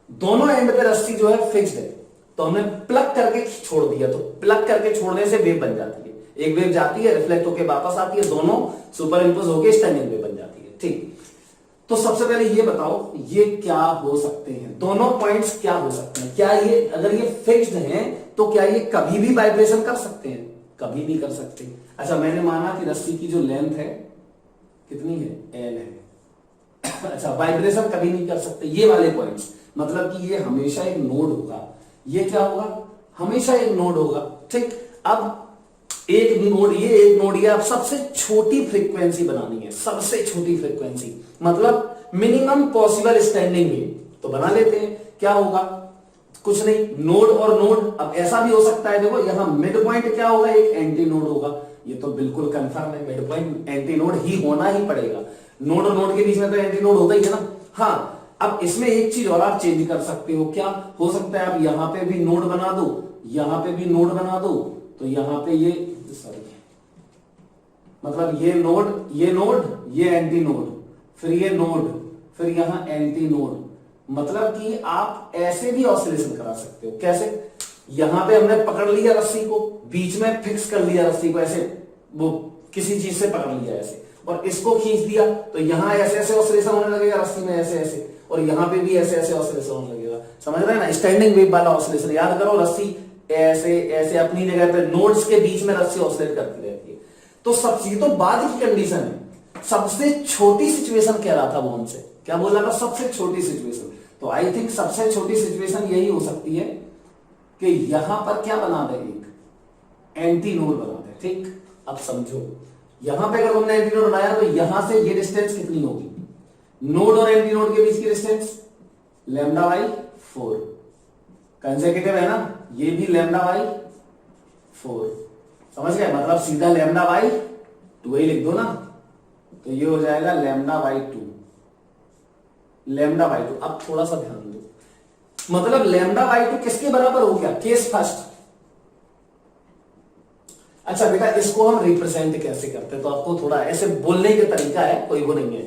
दोनों एंड पे रस्सी जो है फिक्स्ड है, तो हमने प्लग करके छोड़ दिया, तो प्लग करके छोड़ने से वेव बन जाती है, एक वेव जाती है, रिफ्लेक्ट होकर वापस आती है, दोनों सुपर इम्पोज होकर स्टैंडिंग वेव बन जाती है। ठीक, तो सबसे पहले ये बताओ ये क्या हो सकते हैं, दोनों पॉइंट्स क्या हो सकते हैं? क्या ये अगर ये फिक्स्ड हैं तो क्या ये कभी भी वाइब्रेशन कर सकते हैं? कभी नहीं कर सकते। अच्छा, मैंने माना कि रस्सी की जो लेंथ है कितनी है, एल है। अच्छा, वाइब्रेशन कभी नहीं कर सकते, ये वाले पॉइंट्स, मतलब कि ये हमेशा एक नोड होगा। ये क्या होगा, हमेशा एक नोड होगा। ठीक, अब एक नोड, ये एक नोड, ये अब सबसे छोटी फ्रीक्वेंसी बनानी है, सबसे छोटी फ्रीक्वेंसी, मतलब मिनिमम पॉसिबल स्टैंडिंग वेव तो बना लेते हैं। क्या होगा, कुछ नहीं, नोड और नोड। अब ऐसा भी हो सकता है, देखो यहां मिड पॉइंट क्या होगा, एक एंटी नोड होगा। ये तो बिल्कुल कंफर्म है, मिड पॉइंट एंटी नोड ही होना ही पड़ेगा। नोड और नोड के बीच में तो एंटी नोड होता ही है ना। हाँ, अब इसमें एक चीज और आप चेंज कर सकते हो, क्या हो सकता है, आप यहां पे भी नोड बना दो, यहां पे भी नोड बना दो, तो यहां पे ये सॉरी, मतलब ये नोड, ये नोड, ये एंटी नोड, फिर ये नोड, फिर यहां एंटी नोड। मतलब कि आप ऐसे भी ऑसिलेशन करा सकते हो। कैसे, यहां पे हमने पकड़ लिया रस्सी को, बीच में फिक्स कर लिया रस्सी को, ऐसे वो किसी चीज से पकड़ लिया ऐसे, और इसको खींच दिया, तो यहां ऐसे ऐसे ऑसिलेशन होने लगेगा रस्सी में, ऐसे ऐसे, और यहां पे भी ऐसे ऐसे ऑसिलेशन होने लगेगा। समझ रहे हैं ना, स्टैंडिंग वेव वाला ऑसिलेशन। याद करो, रस्सी ऐसे ऐसे अपनी जगह पे, नोड्स के बीच में रस्सी ऑसिलेट करती रहती है। तो सब चीज तो बाद की कंडीशन है। सबसे छोटी सिचुएशन कह रहा था वो हमसे, क्या बोल रहा था, सबसे छोटी सिचुएशन। तो आई थिंक सबसे छोटी सिचुएशन यही हो सकती है कि यहां पर क्या बना दे, एक एंटी नोड बना दे। ठीक, अब समझो, यहां पे अगर हमने एंटी नोड बनाया तो यहां से ये डिस्टेंस कितनी होगी, नोड और एंटी नोड के बीच की डिस्टेंस लैम्डा बाई 4, कंसेक्यूटिव है ना, ये भी लैम्डा बाई 4। समझ गए, मतलब सीधा लैम्डा बाई 2 ही लिख दो ना, तो ये हो जाएगा लैम्डा बाई 2, लैम्डा बाई 2। अब थोड़ा सा ध्यान दो, मतलब लैम्डा बाई 2 किसके बराबर हो गया, केस फर्स्ट। अच्छा बेटा, इसको हम रिप्रेजेंट कैसे करते हैं, तो आपको थोड़ा ऐसे बोलने का तरीका है, कोई वो नहीं है।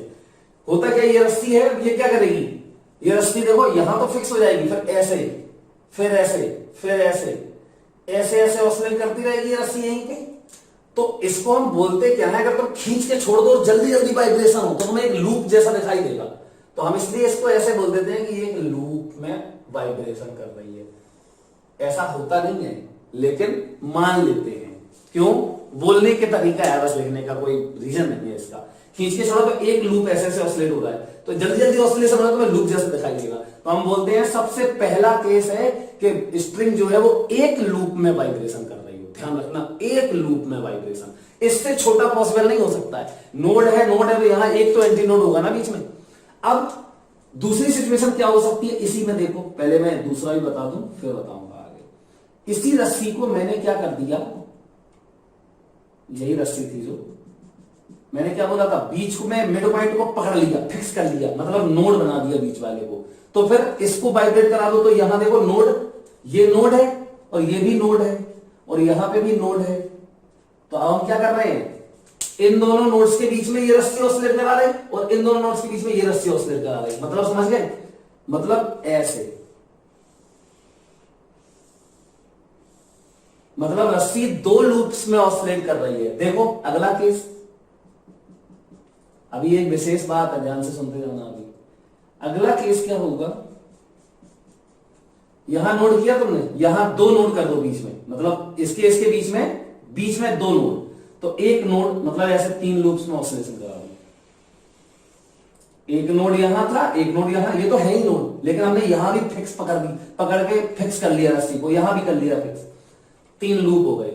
होता क्या, ये रस्सी है, ये क्या करेगी, ये रस्सी देखो यहां तो फिक्स हो जाएगी, फिर ऐसे, फिर ऐसे, फिर ऐसे, ऐसे ऐसे ऑसिलेट करती रहेगी रस्सी यहीं पे। तो इसको हम बोलते क्या है, अगर तुम खींच के छोड़ दो जल्दी जल्दी वाइब्रेशन हो तो तुम्हें एक लूप जैसा दिखाई देगा, तो हम इसलिए इसको ऐसे बोल देते हैं कि ये एक लूप में वाइब्रेशन कर रही है। ऐसा होता नहीं है, लेकिन मान लेते हैं। क्यों, बोलने के तरीका है, बस लिखने का कोई रीजन नहीं है इसका। खींच के छोड़ो तो एक लूप ऐसे ऐसे ऑसिलेट हो रहा है, तो जल्दी जल्दी ऑसिलेशन हो रहा है तो लूप जैसा दिखाई देगा। तो हम बोलते हैं सबसे पहला केस है कि स्ट्रिंग जो है वो एक लूप में वाइब्रेशन कर रही हो। ध्यान रखना, एक लूप में वाइब्रेशन, इससे छोटा पॉसिबल नहीं हो सकता है। नोड है, नोड है, तो यहां एक तो एंटी नोड होगा ना बीच में। अब दूसरी सिचुएशन क्या हो सकती है, इसी में देखो, पहले मैं दूसरा भी बता दूं फिर बताऊंगा आगे। इसी रस्सी को मैंने क्या कर दिया, यही रस्सी थी जो मैंने क्या बोला था, बीच में मिड पॉइंट को पकड़ लिया, फिक्स कर लिया, मतलब नोड बना दिया बीच वाले को। तो फिर इसको वाइब्रेट करा दो, तो यहां देखो नोड, ये नोड है और ये भी नोड है और यहां पे भी नोड है। तो अब हम क्या कर रहे हैं, इन दोनों नोड्स के बीच में ये रस्सी ऑसिलेट करा रहे हैं और इन दोनों नोड्स के बीच में ये रस्सी ऑसिलेट करा रहे हैं। मतलब समझ गए, मतलब ऐसे, मतलब रस्सी दो लूप्स में ऑसिलेट कर रही है। देखो अगला केस, अभी एक विशेष बात है, ध्यान से सुनते जाना। अभी अगला केस क्या होगा, यहां नोड किया तुमने, यहां दो नोड कर दो बीच में, मतलब इसके बीच में दो नोड, तो एक नोड मतलब ऐसे 3 लूप्स में ऑसिलेशन करा रहा हूं। एक नोड यहां था, एक नोड यहां, ये तो है ही नोड, लेकिन हमने यहां भी फिक्स पकड़ के फिक्स कर लिया रस्सी को, यहां भी कर लिया फिक्स, 3 लूप हो गए।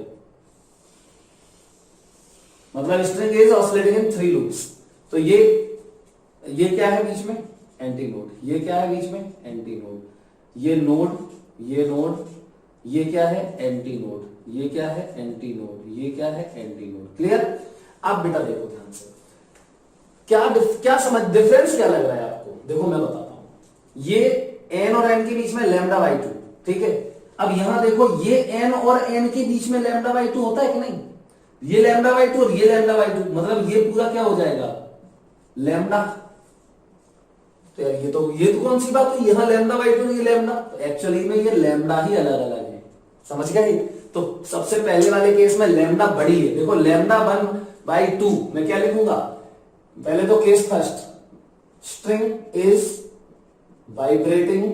मतलब string is oscillating in 3 loops. तो ये क्या है बीच में, एंटी नोड, ये क्या है बीच में, एंटी नोड, ये नोड, ये नोड, ये क्या है, एंटी नोड, ये क्या है, एंटी नोड, ये क्या है, एंटी नोड। क्लियर। अब बेटा देखो ध्यान से, क्या समझ, डिफरेंस क्या लग रहा है आपको, देखो मैं बताता हूं। ये एन और एन के बीच में लैम्डा बाई 2, ठीक है। अब यहां देखो, ये एन और एन के बीच में लैम्डा बाई 2 होता है कि नहीं, ये लैम्डा बाई 2 और ये लैम्डा बाई 2, मतलब ये पूरा क्या हो जाएगा, लैम्डा। तो यार ये तो कौन सी बात हुई, यहां लैम्डा बाई 2, ये लैम्डा, तो एक्चुअली में ये लैम्डा ही अलग अलग है। समझ गए। तो सबसे पहले वाले केस में लैम्डा बड़ी है, देखो लैम्डा 1/2 मैं क्या लिखूंगा, पहले तो case first, string is vibrating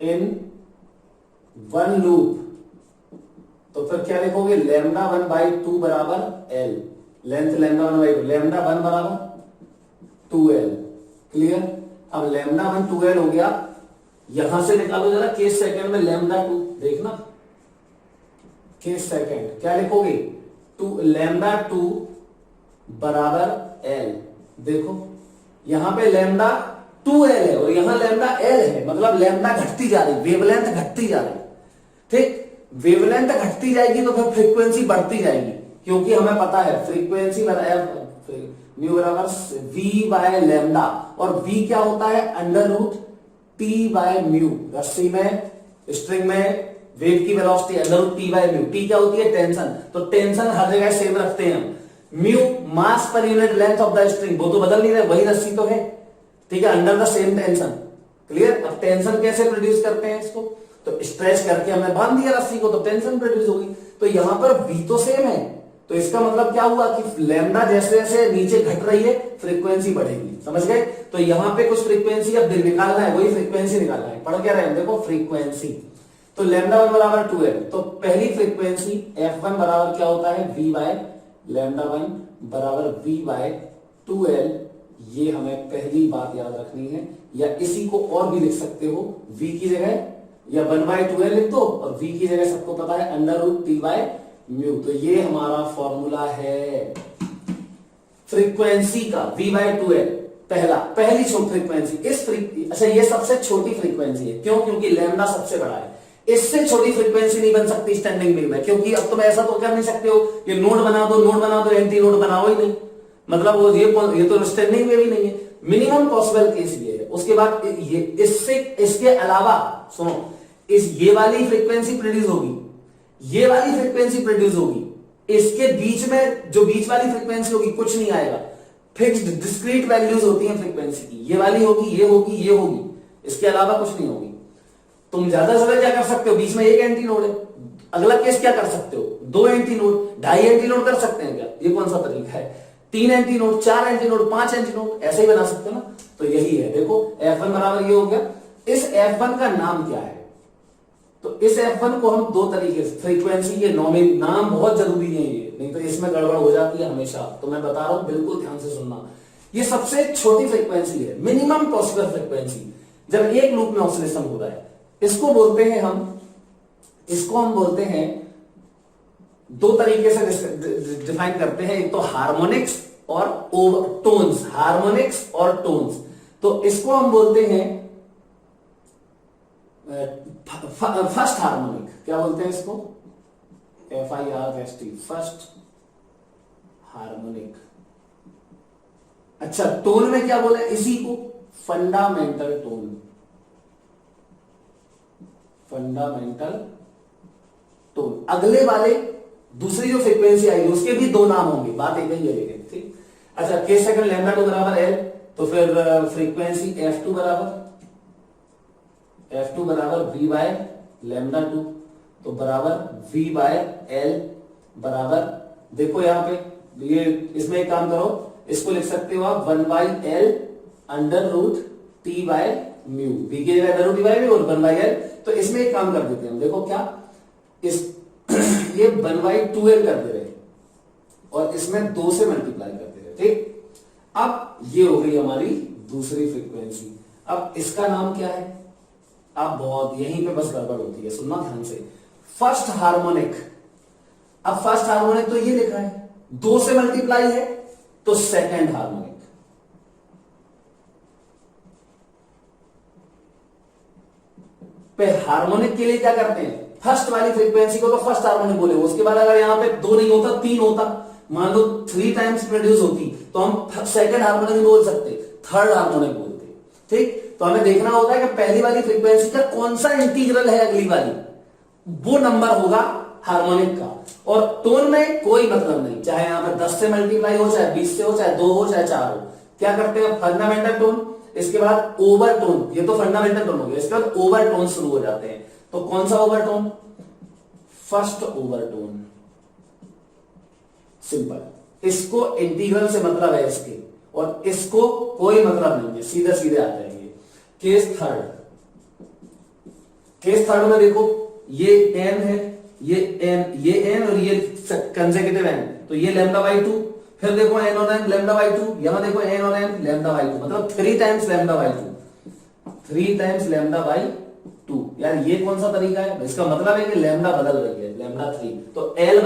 in one loop, तो फिर क्या लिखोगे, लैम्डा 1/2 बराबर एल, लेंथ लैम्डा 1/2, लैम्डा 1 बराबर 2l, क्लियर। अब लैम्डा 1 2l हो गया, यहां से निकालो जरा केस सेकंड में लैम्डा 2, देखना केस सेकंड क्या लिखोगे, लैम्डा 2 बराबर एल, देखो यहां पे लैम्डा 2l है और यहां लैम्डा l है, मतलब लैम्डा घटती जा रही, वेवलेंथ घटती जा रही, ठीक। वेवलेंथ घटती जाएगी तो फिर फ्रीक्वेंसी बढ़ती जाएगी, क्योंकि हमें पता है फ्रीक्वेंसी म्यू बराबर v बाय लैम्डा, और v क्या होता है, under root t by mu. रस्सी में, स्ट्रिंग में वेव की velocity under root t by mu, t क्या होती है, टेंशन, तो टेंशन हर जगह सेम रखते हैं हम। Mu mass per unit length of the string, वो तो बदल नहीं रहे, वही रस्सी तो है, ठीक है, under the same tension, clear. अब टेंशन कैसे प्रोड्यूस करते हैं इसको, तो स्ट्रेच करके हमने बांध दिया रस्सी को, तो टेंशन प्रोड्यूस होगी। तो यहां पर v तो सेम है, तो इसका मतलब क्या हुआ कि लैम्डा जैसे जैसे नीचे घट रही है फ्रीक्वेंसी बढ़ेगी, समझ गए। तो यहां पे कुछ फ्रीक्वेंसी अब निकालना है, वही फ्रीक्वेंसी निकालना है, पढ़ क्या रहे हैं, देखो फ्रीक्वेंसी, तो लैम्डा 1 बराबर 2l, तो पहली फ्रीक्वेंसी f1 बराबर क्या होता है, v बाय लैम्डा 1 बराबर v बाय 2l, ये हमें पहली बात याद रखनी है। या इसी को और भी लिख सकते हो, v की जगह या 1/2l लिख दो, और v की जगह सबको पता है under root t by mu, तो ये हमारा फॉर्मूला है फ्रीक्वेंसी का, v/2l, पहली छोटी फ्रीक्वेंसी। अच्छा ये सबसे छोटी फ्रीक्वेंसी है, क्यों, क्योंकि लैम्डा सबसे बड़ा है, इससे छोटी फ्रीक्वेंसी नहीं बन सकती स्टैंडिंग वेव में, क्योंकि अब तुम ऐसा तो कर नहीं सकते हो, ये नोड बना दो एंटी नोड बनाओ ही नहीं, मतलब वो ये तो स्टैंडिंग वेव ही नहीं है। मिनिमम पॉसिबल केस ये है। उसके बाद ये इससे इसके अलावा सुनो, ये वाली फ्रीक्वेंसी प्रोड्यूस होगी, ये वाली फ्रीक्वेंसी प्रोड्यूस होगी, इसके बीच में जो बीच वाली फ्रीक्वेंसी होगी कुछ नहीं आएगा, फिक्स्ड डिस्क्रीट वैल्यूज होती हैं फ्रीक्वेंसी की, ये वाली होगी, ये होगी, ये होगी, इसके अलावा कुछ नहीं होगी। तुम ज्यादा से ज्यादा क्या कर सकते हो, बीच में एक एंटी नोड है, अगला केस क्या कर सकते हो, 2 एंटी नोड, 2.5 एंटी नोड कर सकते हैं क्या, ये कौन सा तरीका है, 3 anti node, 4 anti node, 5 anti node, ऐसे ही बना सकते हो ना। तो यही है, देखो F1 बराबर ये हो गया। इस F1 का नाम क्या है, तो इस F1 को हम 2 तरीके से, फ्रीक्वेंसी के नाम बहुत जरूरी है ये, नहीं तो इसमें गड़बड़ हो जाती है हमेशा, तो मैं बता रहा हूं बिल्कुल ध्यान से सुनना। ये सबसे छोटी फ्रीक्वेंसी है, मिनिमम पॉसिबल फ्रीक्वेंसी, जब एक लूप में ऑसिलेशन हो रहा है, इसको बोलते हैं हम बोलते हैं, 2 तरीके से डिफाइन करते हैं, एक तो हार्मोनिक्स और टोन्स, हार्मोनिक्स और टोन्स। तो इसको हम बोलते हैं फर्स्ट हार्मोनिक, क्या बोलते हैं इसको, FIRST, फर्स्ट हार्मोनिक। अच्छा टोन में क्या बोले, इसी को फंडामेंटल टोन, फंडामेंटल टोन। अगले वाले दूसरी जो फ्रीक्वेंसी आएगी उसके भी 2 नाम होंगे, बात एक ही है लेकिन, ठीक। अच्छा केस सेकंड लैम्डा 2 बराबर एल, तो फिर फ्रीक्वेंसी F2 बराबर v बाय लैम्डा 2, तो बराबर v बाय एल बराबर, देखो यहां पे ये, इसमें एक काम करो, इसको लिख सकते हो आप 1/l under root t by mu, v की जगह under root t by mu और 1/l। तो इसमें एक काम कर देते हैं हम, देखो क्या, इस ये 1/2l कर दे रहे और इसमें 2 से मल्टीप्लाई कर दे रहे, ठीक। अब ये हो गई हमारी दूसरी फ्रीक्वेंसी। अब इसका नाम क्या है, अब बहुत यहीं पे बस गड़बड़ होती है, सुनना ध्यान से, फर्स्ट हार्मोनिक। अब फर्स्ट हार्मोनिक तो ये लिखा है, 2 से मल्टीप्लाई है तो सेकंड हार्मोनिक, पे हार्मोनिक के लिए क्या करते हैं, फर्स्ट वाली फ्रीक्वेंसी को तो फर्स्ट हार्मोनिक बोले, उसके बाद अगर यहां पे 2 नहीं होता 3 होता, मान लो 3 टाइम्स प्रोड्यूस होती, तो हम सेकंड हार्मोनिक नहीं बोल सकते, थर्ड हार्मोनिक बोलते, ठीक। तो हमें देखना होता है कि पहली वाली फ्रीक्वेंसी का कौन सा इंटीग्रल है, अगली वाली वो नंबर होगा हार्मोनिक का। और टोन में कोई मतलब नहीं, चाहे यहां पर 10 से मल्टीप्लाई हो, चाहे 20 से हो, चाहे 2 हो, चाहे 4 हो, क्या करते हैं फंडामेंटल टोन, इसके बाद ओवरटोन, ये तो फंडामेंटल टोन हो गया, इसके बाद ओवरटोन शुरू हो जाते हैं। तो कौन सा ओवरटोन, फर्स्ट ओवरटोन। सिंपल। इसको इंटीग्रल से मतलब है इसके, और इसको कोई मतलब नहीं है, सीधे सीधे आ जाएंगे। केस थर्ड में देखो ये n है, ये n और ये कंसेक्यूटिव n, तो ये लैम्डा बाई 2। फिर देखो n और n लैम्डा बाई 2, यहां देखो n और n लैम्डा बाई 2, मतलब 3 times lambda by 2, 3 times lambda by 2। यार ये कौन सा तरीका है? इसका मतलब है कि लैम्डा बदल रही है, लैम्डा 3। तो L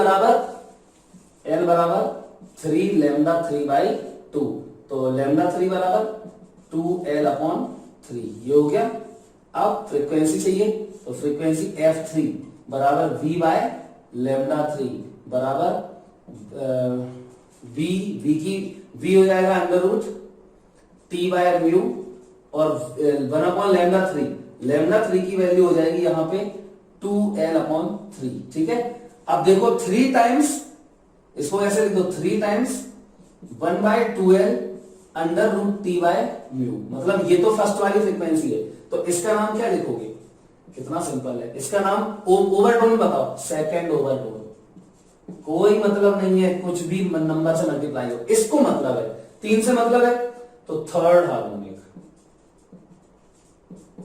बराबर 3 लैम्डा 3 बाई 2, तो लैम्डा 3 बराबर 2L अपॉन 3, ये हो गया। अब फ्रीक्वेंसी चाहिए, तो फ्रीक्वेंसी F3 बराबर V बाय लैम्डा 3 बराबर V हो जाएगा under root T by mu, और 1 अपॉन लैम्डा 3, लैम्डा 3 की वैल्यू हो जाएगी यहां पे 2L अपॉन 3। ठीक है, अब देखो 3 टाइम्स, इसको ऐसे लिख दो, 3 times 1 by 2L under root T by mu, मतलब ये तो फर्स्ट वाली फ्रीक्वेंसी है, तो इसका नाम क्या लिखोगे? कितना सिंपल है, इसका नाम ओवरटोन बताओ, सेकंड ओवरटोन। कोई मतलब नहीं है कुछ भी नंबर से मल्टीप्लाई हो, इसको मतलब है 3 से मतलब है, तो थर्ड हार्मोनिक।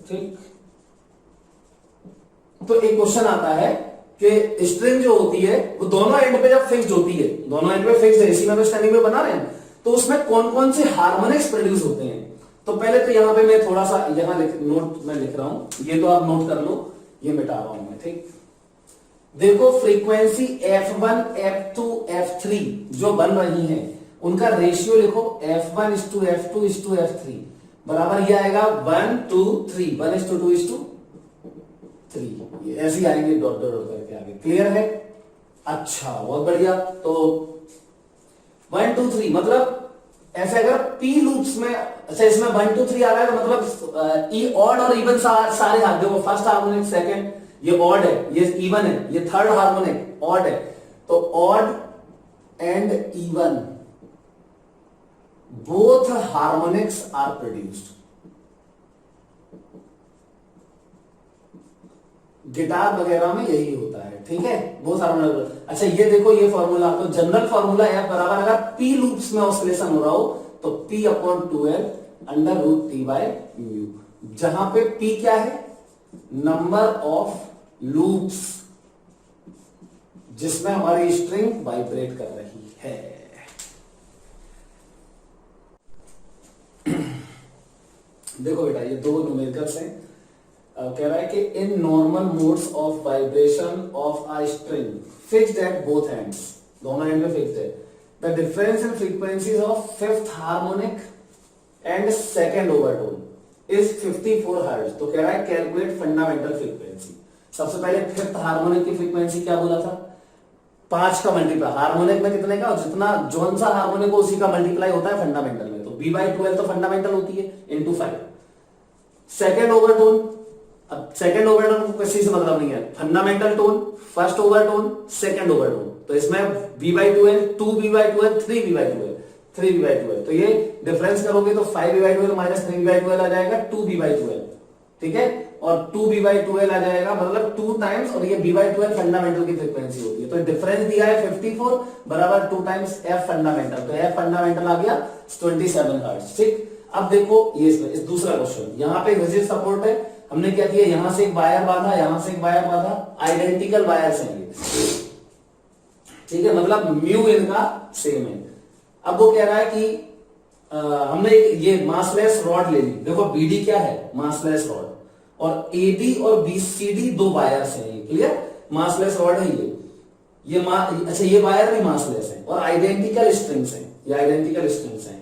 ठीक, तो एक क्वेश्चन आता है कि स्ट्रिंग जो होती है वो दोनों एंड पे जब फिक्स्ड होती है, दोनों एंड पे फिक्स्ड है, इसी में तो स्टैंडिंग में बना रहे हैं, तो उसमें कौन कौन से हार्मोनिक्स प्रोड्यूस होते हैं? तो पहले तो यहां पे मैं थोड़ा सा यहां नोट में लिख रहा हूं, ये तो आप नोट कर लो, ये मिटा रहा हूं मैं। ठीक, देखो फ्रीक्वेंसी F1 F2 F3 जो बन रही है उनका रेशियो लिखो, F1 is to F2 is to F3 बराबर ये आएगा 1 2 3, 1 is to 2 is to 3, ऐसे ही आएंगे डॉट डॉट करके आगे। क्लियर है? अच्छा, बहुत बढ़िया। तो 1 2 3 मतलब ऐसे अगर P लूप्स में, अच्छा इसमें 1 2 3 आ रहा है, तो मतलब ई ऑड और इवन सारे हाथ, देखो फर्स्ट हार्मोनिक सेकंड ये ऑड है, ये इवन है, ये थर्ड हार्मोनिक ऑड है, तो odd and even both harmonics are produced. Guitar वगैरह में यही होता है। ठीक है, बहुत हार्मोनिक। अच्छा ये देखो ये फॉर्मूला, तो जनरल फॉर्मूला F बराबर, अगर P लूप्स में ऑसिलेशन हो रहा हो तो P upon 2L under root T by mu, जहां पे P क्या है? नंबर ऑफ लूप्स जिसमें हमारी स्ट्रिंग वाइब्रेट कर रही है। देखो बेटा ये दो न्यूमेरिकल्स हैं, कह रहा है कि in normal modes of vibration of a string fixed at both ends, दोनों एंड में फिक्स्ड है, the difference in frequencies of fifth harmonic and second overtone is 54 hertz. तो कह रहा है कैलकुलेट फंडामेंटल फ्रीक्वेंसी। सबसे पहले फिफ्थ हार्मोनिक की फ्रीक्वेंसी क्या बोला था? 5 का मल्टीप्लाई, हार्मोनिक में कितने का, जितना जोन सा हार्मोनिक हो उसी का मल्टीप्लाई होता है फंडामेंटल में, तो B/12 तो फंडामेंटल होती है इंटू 5। सेकेंड ओवरटोन, अब सेकेंड ओवरटोन को किसी से मतलब नहीं है, fundamental tone, first overtone, second overtone, तो इसमें B/12 2B/12 3B/12 3B/12, तो ये डिफरेंस करोगे तो 5B/12 माइनस 3B/12 आ जाएगा 2B/12। ठीक है, और 2B/12 आ जाएगा, मतलब 2 टाइम्स, और ये B/12 फंडामेंटल की फ्रीक्वेंसी होती है, तो डिफरेंस दिया है 54 बराबर 2 टाइम्स F फंडामेंटल, तो F फंडामेंटल आ गया 27 हर्ट्ज। ठीक, अब देखो ये इस दूसरा क्वेश्चन, यहाँ पे रिजिड सपोर्ट है, हमने क्या किया, यहां से एक वायर बांधा, यहां से एक वायर बांधा, आइडेंटिकल वायर्स हैं ये। ठीक है, मतलब म्यू इनका सेम है। अब वो कह रहा है कि हमने ये मासलेस रॉड ले ली, देखो BD क्या है, मासलेस रॉड, और AD और BCD 2 वायर्स हैं, ये क्लियर, मासलेस रॉड है ये अच्छा ये वायर भी मासलेस है, और आइडेंटिकल स्ट्रिंग्स हैं, ये आइडेंटिकल स्ट्रिंग्स हैं।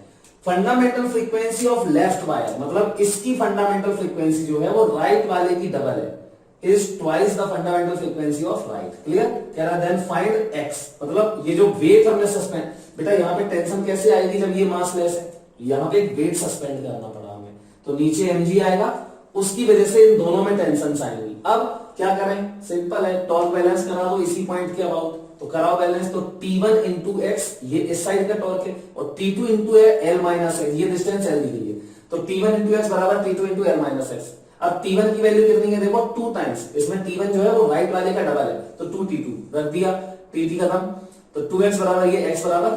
Fundamental frequency of left wire, मतलब इसकी फंडामेंटल फ्रीक्वेंसी जो है वो राइट वाले की डबल है, is twice the fundamental frequency of right. Clear, कह रहा देन फाइंड x, मतलब ये जो वेट हमने सस्पेंड, बेटा यहाँ पे टेंशन कैसे आएगी जब ये मासलेस है, यहाँ पे वेट सस्पेंड करना पड़ा हमें, तो नीचे mg आएगा, उसकी वजह से इन दोनों में टेंशन आएंगी। अब क्या करें, सिंपल है, टॉर्क बैलेंस करा दो इसी पॉइंट के अबाउट, तो कराओ बैलेंस, तो T1 इंटू x ये इस साइड का टॉर्क है, और T2 into L minus x, ये डिस्टेंस L दी गई है, तो T1 इंटू x बराबर T2 into L minus x. अब T1 की वैल्यू कितनी है देखो 2 टाइम्स, इसमें T1 जो है वो राइट वाले का डबल है तो 2T2 रख दिया, T खत्म, तो 2x बराबर ये x बराबर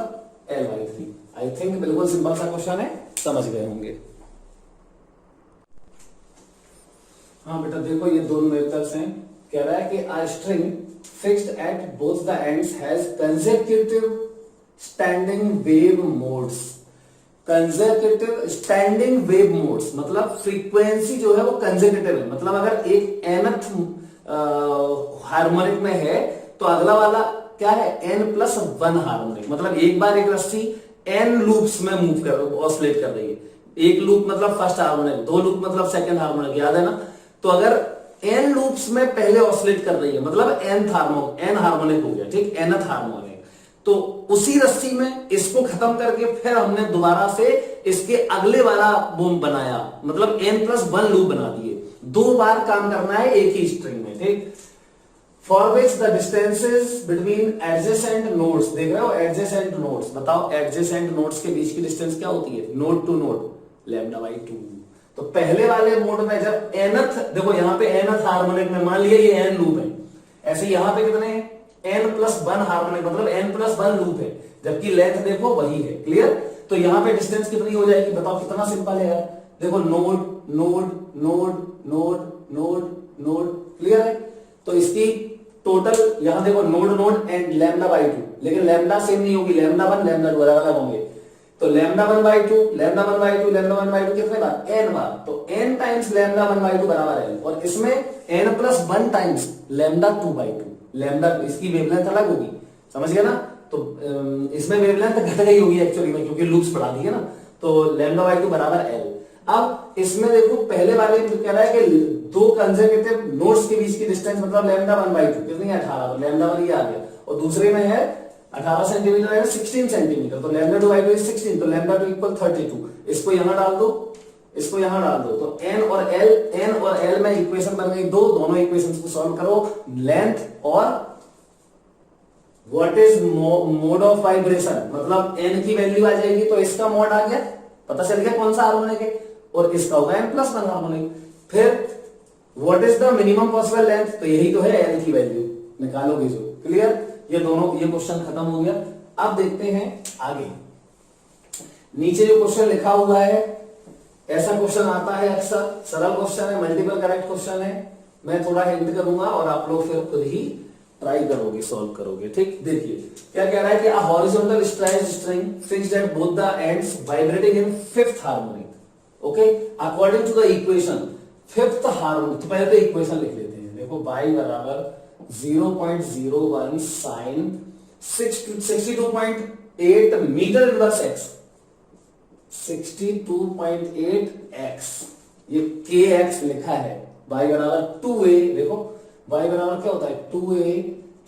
L/3। आई थिंक बिल्कुल सिंपल सा क्वेश्चन है, समझ गए होंगे। हाँ बेटा देखो ये दोनों वेक्टर्स हैं, कह रहा है कि a string fixed at both the ends has consecutive standing wave modes। Consecutive standing wave modes मतलब फ्रीक्वेंसी जो है वो कंसेक्यूटिव है, मतलब अगर एक nth हार्मोनिक में है तो अगला वाला क्या है n+1 हार्मोनिक, मतलब एक बार एक रस्सी n लूप्स में मूव कर ऑसिलेट कर रही है। एक लूप मतलब फर्स्ट हार्मोनिक, 2 लूप मतलब सेकंड हार्मोनिक, याद है ना। तो अगर n लूप्स में पहले ऑसिलेट कर रही है मतलब n हार्मोनिक हो गया, ठीक, nth हार्मोनिक, तो उसी रस्सी में इसको खत्म करके फिर हमने दोबारा से इसके अगले वाला बूम बनाया, मतलब n+1 लूप बना दिए। 2 बार काम करना है एक ही स्ट्रिंग में, ठीक। For which the distances between adjacent nodes, देख रहे हो एडजेसेंट नोड्स, बताओ एडजेसेंट नोड्स के बीच की डिस्टेंस क्या होती है नोड टू नोड, λ/2। तो पहले वाले मोड में जब nth, देखो यहां पे nth हार्मोनिक में मान लिया ये n लूप है, ऐसे यहां पे कितने हैं n+1 हार्मोनिक मतलब n+1 लूप है, जबकि लेंथ देखो वही है, क्लियर। तो यहां पे डिस्टेंस कितनी हो जाएगी बताओ, कितना सिंपल है यार, देखो node node node node node node, clear है। तो इसकी टोटल यहां देखो नोड नोड एंड λ/2, लेकिन लैम्डा सेम नहीं होगी, λ1 λ2 अलग अलग होंगे। तो λ1/2 λ1/2 λ1/2 कितने बार n बार, तो n टाइम्स λ1/2 बराबर है, और इसमें n+1 टाइम्स λ2/2, लैम्डा इसकी वेवलेंथ अलग होगी, समझ गया ना। तो इसमें वेवलेंथ घट गई होगी एक्चुअली में क्योंकि लूप्स बढ़ा दी है ना, तो λ/2 बराबर L। अब इसमें देखो पहले वाले में कह रहा है कि 2 कंसेक्यूटिव नोड्स के बीच की डिस्टेंस मतलब λ1/2 कितनी है 18, तो λ1 ये आ गया, और दूसरे में है 18 सेंटीमीटर है 16 सेंटीमीटर, तो λ2/2 is 16, तो λ2 = 32। इसको यहां डाल दो, इसको यहां डाल दो, तो n और l में इक्वेशन बन गई दो, दोनों इक्वेशंस को सॉल्व करो, लेंथ और what is mode of vibration, मतलब n की वैल्यू आ जाएगी तो इसका मोड आ गया, पता चल गया कौन सा हार्मोनिक है, और इसका होगा n+1 हार्मोनिक। फिर what is the minimum possible length, तो यही तो है l की वैल्यू निकालोगे जो, क्लियर। ये दोनों ये क्वेश्चन खत्म हो गया। अब देखते हैं आगे, नीचे जो क्वेश्चन लिखा हुआ है, ऐसा क्वेश्चन आता है अक्सर, सरल क्वेश्चन है, मल्टीपल करेक्ट क्वेश्चन है, मैं थोड़ा हिंट करूंगा और आप लोग फिर खुद ही ट्राई करोगे, सॉल्व करोगे, ठीक। देखिए क्या कह रहा है कि uh horizontal stretch string fixed at both the ends vibrating in 5th harmonic, okay, according to the equation 5th harmonic. तो पहले तो इक्वेशन लिख लेते हैं, देखो y बराबर 0.01 sin 62.8 metre inverse x, 62.8x, ये kx लिखा है, y बराबर 2a, देखो y बराबर क्या होता है 2a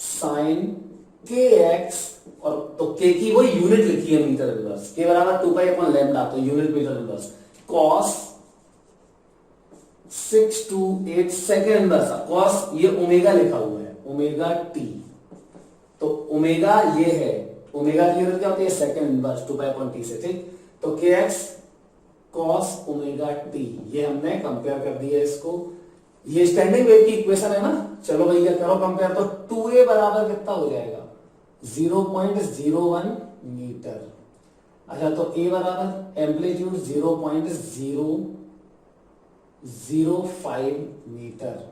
sin kx, और तो k की वो यूनिट लिखी है मीटर इनवर्स, k बराबर 2π/λ, तो unit metre inverse, cos 628 second inverse, cos ये ओमेगा लिखा हुआ है, ओमेगा t, तो ओमेगा ये है, ओमेगा की यूनिट क्या होती है सेकेंड इनवर्स 2π/t से, ठीक। तो kx cos ओमेगा t, ये हमने कंपेयर कर दिया इसको, ये स्टैंडिंग वेव की इक्वेशन है ना, चलो भैया करो कंपेयर, तो 2a बराबर कितना हो जाएगा 0.01 मीटर। अच्छा तो a बराबर एम्पलीट्यूड 0.005 मीटर।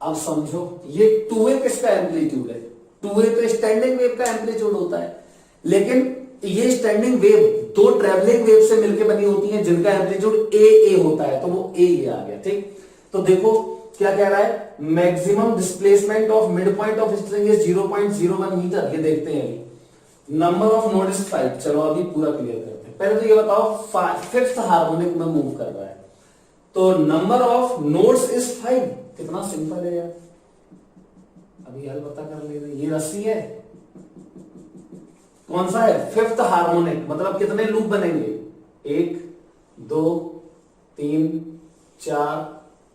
अब समझो ये 2a किसका एम्पलीट्यूड है, 2a तो स्टैंडिंग वेव का एम्पलीट्यूड होता है, लेकिन ये स्टैंडिंग वेव 2 ट्रेवलिंग वेव से मिलकर बनी होती हैं जिनका एम्पलीट्यूड a होता है, तो वो a ये आ गया, ठीक। तो देखो क्या कह रहा है, maximum displacement of mid point of string is 0.01 metre, ये देखते हैं अभी। नंबर ऑफ नोड इज 5, चलो अभी पूरा क्लियर करते हैं। पहले तो ये बताओ 5th हार्मोनिक में मूव कर रहा है, तो नंबर ऑफ नोड्स इज 5, कितना सिंपल है यार, अभी हल पता कर लेना। ये रस्सी है, कौन सा है 5th हार्मोनिक, मतलब कितने लूप बनेंगे 1 2 3 4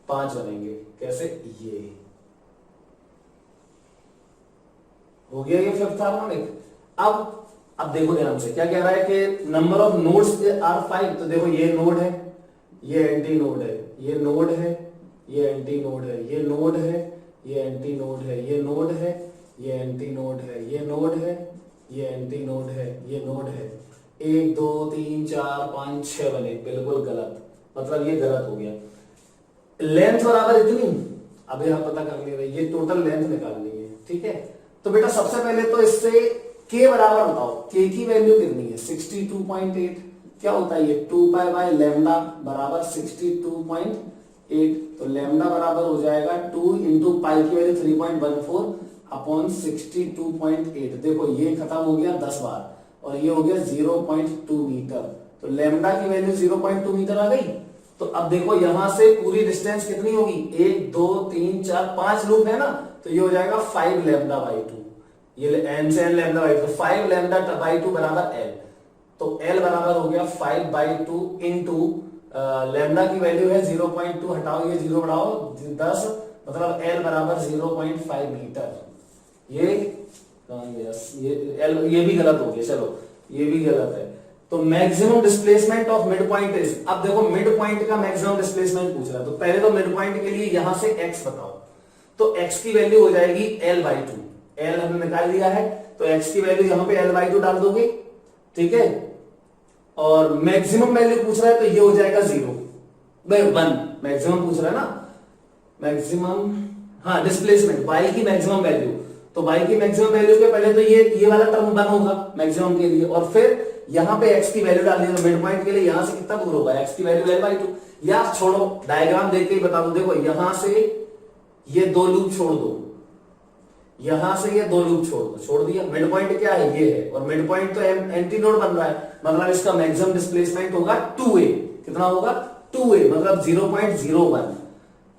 5 बनेंगे, कैसे, ये हो गया ये 5th हार्मोनिक। अब देखो ध्यान से क्या कह रहा है कि नंबर ऑफ नोड्स आर 5, तो देखो ये नोड है, ये एंटी नोड है, ये नोड है, ये एंटी नोड है, ये नोड है, ये एंटी नोड है, ये नोड है, ये एंटी नोड है, ये नोड है, ये एंटी नोड है, ये नोड है। 1 2 3 4 5 6 बने, बिल्कुल गलत, मतलब ये गलत हो गया। लेंथ बराबर इतनी, अभी हम पता कर ले, ये टोटल लेंथ निकालनी है, ठीक है। तो बेटा सबसे पहले तो इससे k बराबर बताओ, k की वैल्यू कितनी है 62.8, क्या होता है ये 2 पाई बाय लैम्डा बराबर 62.8, तो लैम्डा बराबर हो जाएगा 2 इंटू पाई की वैल्यू 3.14 अपॉन 62.8। देखो ये खत्म हो गया 10 बार और ये हो गया 0.2 मीटर, तो लैम्डा की वैल्यू 0.2 मीटर आ गई। तो अब देखो यहां से पूरी डिस्टेंस कितनी होगी, 1 2 3 4 5 लूप है ना, तो ये हो जाएगा 5 लैम्डा बाई 2, ये n से n lambda by 2, 5 lambda by 2 बराबर l, तो l बराबर हो गया 5 बाई 2 इंटू लैम्डा की वैल्यू है 0.2, हटाओ ये 0 बढ़ाओ 10, मतलब l बराबर 0.5 मीटर। ये ये भी गलत हो गया, चलो ये भी गलत है। तो maximum displacement of mid point is, अब देखो मिड पॉइंट का मैक्सिमम डिस्प्लेसमेंट पूछ रहा है, तो पहले तो मिड पॉइंट के लिए यहां से x बताओ, तो x की वैल्यू हो जाएगी l बाई 2, l हमने निकाल लिया है, तो x की वैल्यू यहां पे l बाई 2 डाल दोगे, ठीक है। और मैक्सिमम वैल्यू पूछ रहा है तो ये हो जाएगा 1, मैक्सिमम पूछ रहा है ना, मैक्सिमम, हाँ डिस्प्लेसमेंट y की मैक्सिमम वैल्यू, तो y की मैक्सिमम वैल्यू के पहले तो ये वाला टर्म 1 होगा मैक्सिमम के लिए, और फिर यहां पे x की वैल्यू डाल दी, तो मिड पॉइंट के लिए यहां से कितना दूर होगा, x की वैल्यू l बाई 2, या छोड़ो डायग्राम देख के ही बता दो, देखो यहां से ये 2 लूप छोड़ दो, यहां से ये 2 लूप छोड़ दो, छोड़ दिया। मिड पॉइंट क्या है, ये है, और मिड पॉइंट तो एंटी नोड बन रहा है, मतलब इसका मैक्सिमम डिस्प्लेसमेंट होगा 2a, कितना होगा 2a, मतलब 0.01,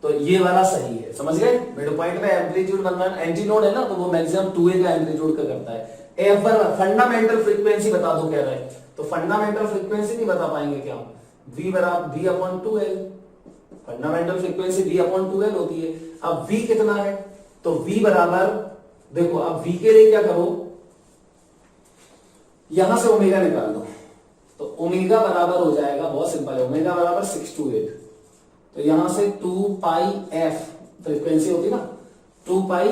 तो ये वाला सही है, समझ गए। मिड पॉइंट में एम्पलीट्यूड बनना एंटी नोड है ना, तो वो मैक्सिमम 2a का एम्पलीट्यूड का करता है। F1 फंडामेंटल फ्रीक्वेंसी बता दो कह रहा है, तो फंडामेंटल फ्रीक्वेंसी नहीं बता पाएंगे क्या, v बराबर v upon 2l, fundamental frequency v upon 2l होती है। अब v कितना है, तो v बराबर, देखो अब v के लिए क्या करो, यहां से ओमेगा निकाल दो, तो ओमेगा बराबर हो जाएगा, बहुत सिंपल है, ओमेगा बराबर 6 to 8, तो यहां से 2 पाई f फ्रीक्वेंसी होती ना, 2 पाई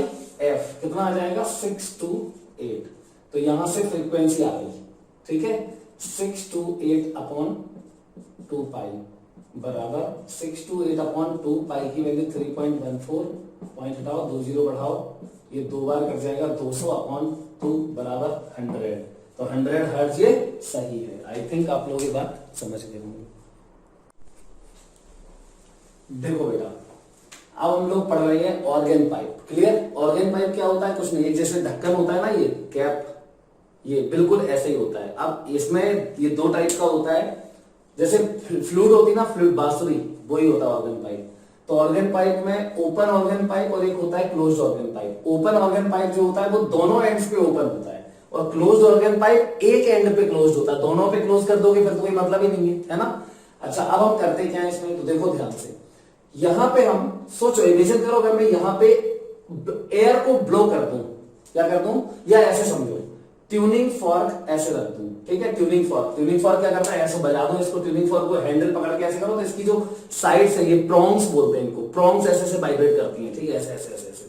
f कितना आ जाएगा 6 to 8, तो यहां से फ्रीक्वेंसी आ गई, ठीक है, 6 to 8 अपॉन 2 पाई बराबर 6 to 8 अपॉन 2 पाई की वैल्यू 3.14, पॉइंट हटाओ 2 0 बढ़ाओ, ये 2 बार कट जाएगा, 200 अपॉन 2 बराबर 100, तो 100 हर्ट्ज ये सही है। आई थिंक आप लोग ये बात समझ गए होंगे। देखो बेटा अब हम लोग पढ़ रहे हैं organ pipe, clear. Organ pipe क्या होता है, कुछ नहीं, एक जैसे ढक्कन होता है ना, ये कैप, ये बिल्कुल ऐसे ही होता है। अब इसमें ये 2 टाइप का होता है, जैसे फ्लूइड होती है ना, फ्लूइड बांसुरी, वही होता है ऑर्गन पाइप। तो ऑर्गन पाइप में ओपन ऑर्गन पाइप और एक होता है closed organ pipe. Open organ pipe जो होता है वो दोनों एंड्स पे ओपन होता है, और क्लोज्ड ऑर्गन पाइप एक एंड पे क्लोज्ड होता है। दोनों पे क्लोज कर दोगे फिर तो कोई मतलब ही नहीं है ना। अच्छा अब हम करते क्या है इसमें, तो देखो ध्यान से, यहां पे हम सोचो, इमेजिन करो अगर मैं यहां पे एयर को ब्लो कर दूं, क्या कर दूं, या ऐसे समझो ट्यूनिंग फॉर्क ऐसे रख दूं, ठीक है। ट्यूनिंग फॉर्क क्या करना है, ऐसे बजा दो इसको, ट्यूनिंग फॉर्क को हैंडल पकड़ के ऐसे करो, तो इसकी जो साइड्स है, ये प्रॉन्ग्स बोलते हैं इनको, प्रॉन्ग्स ऐसे ऐसे वाइब्रेट करती हैं, ठीक है, ऐसे ऐसे ऐसे ऐसे।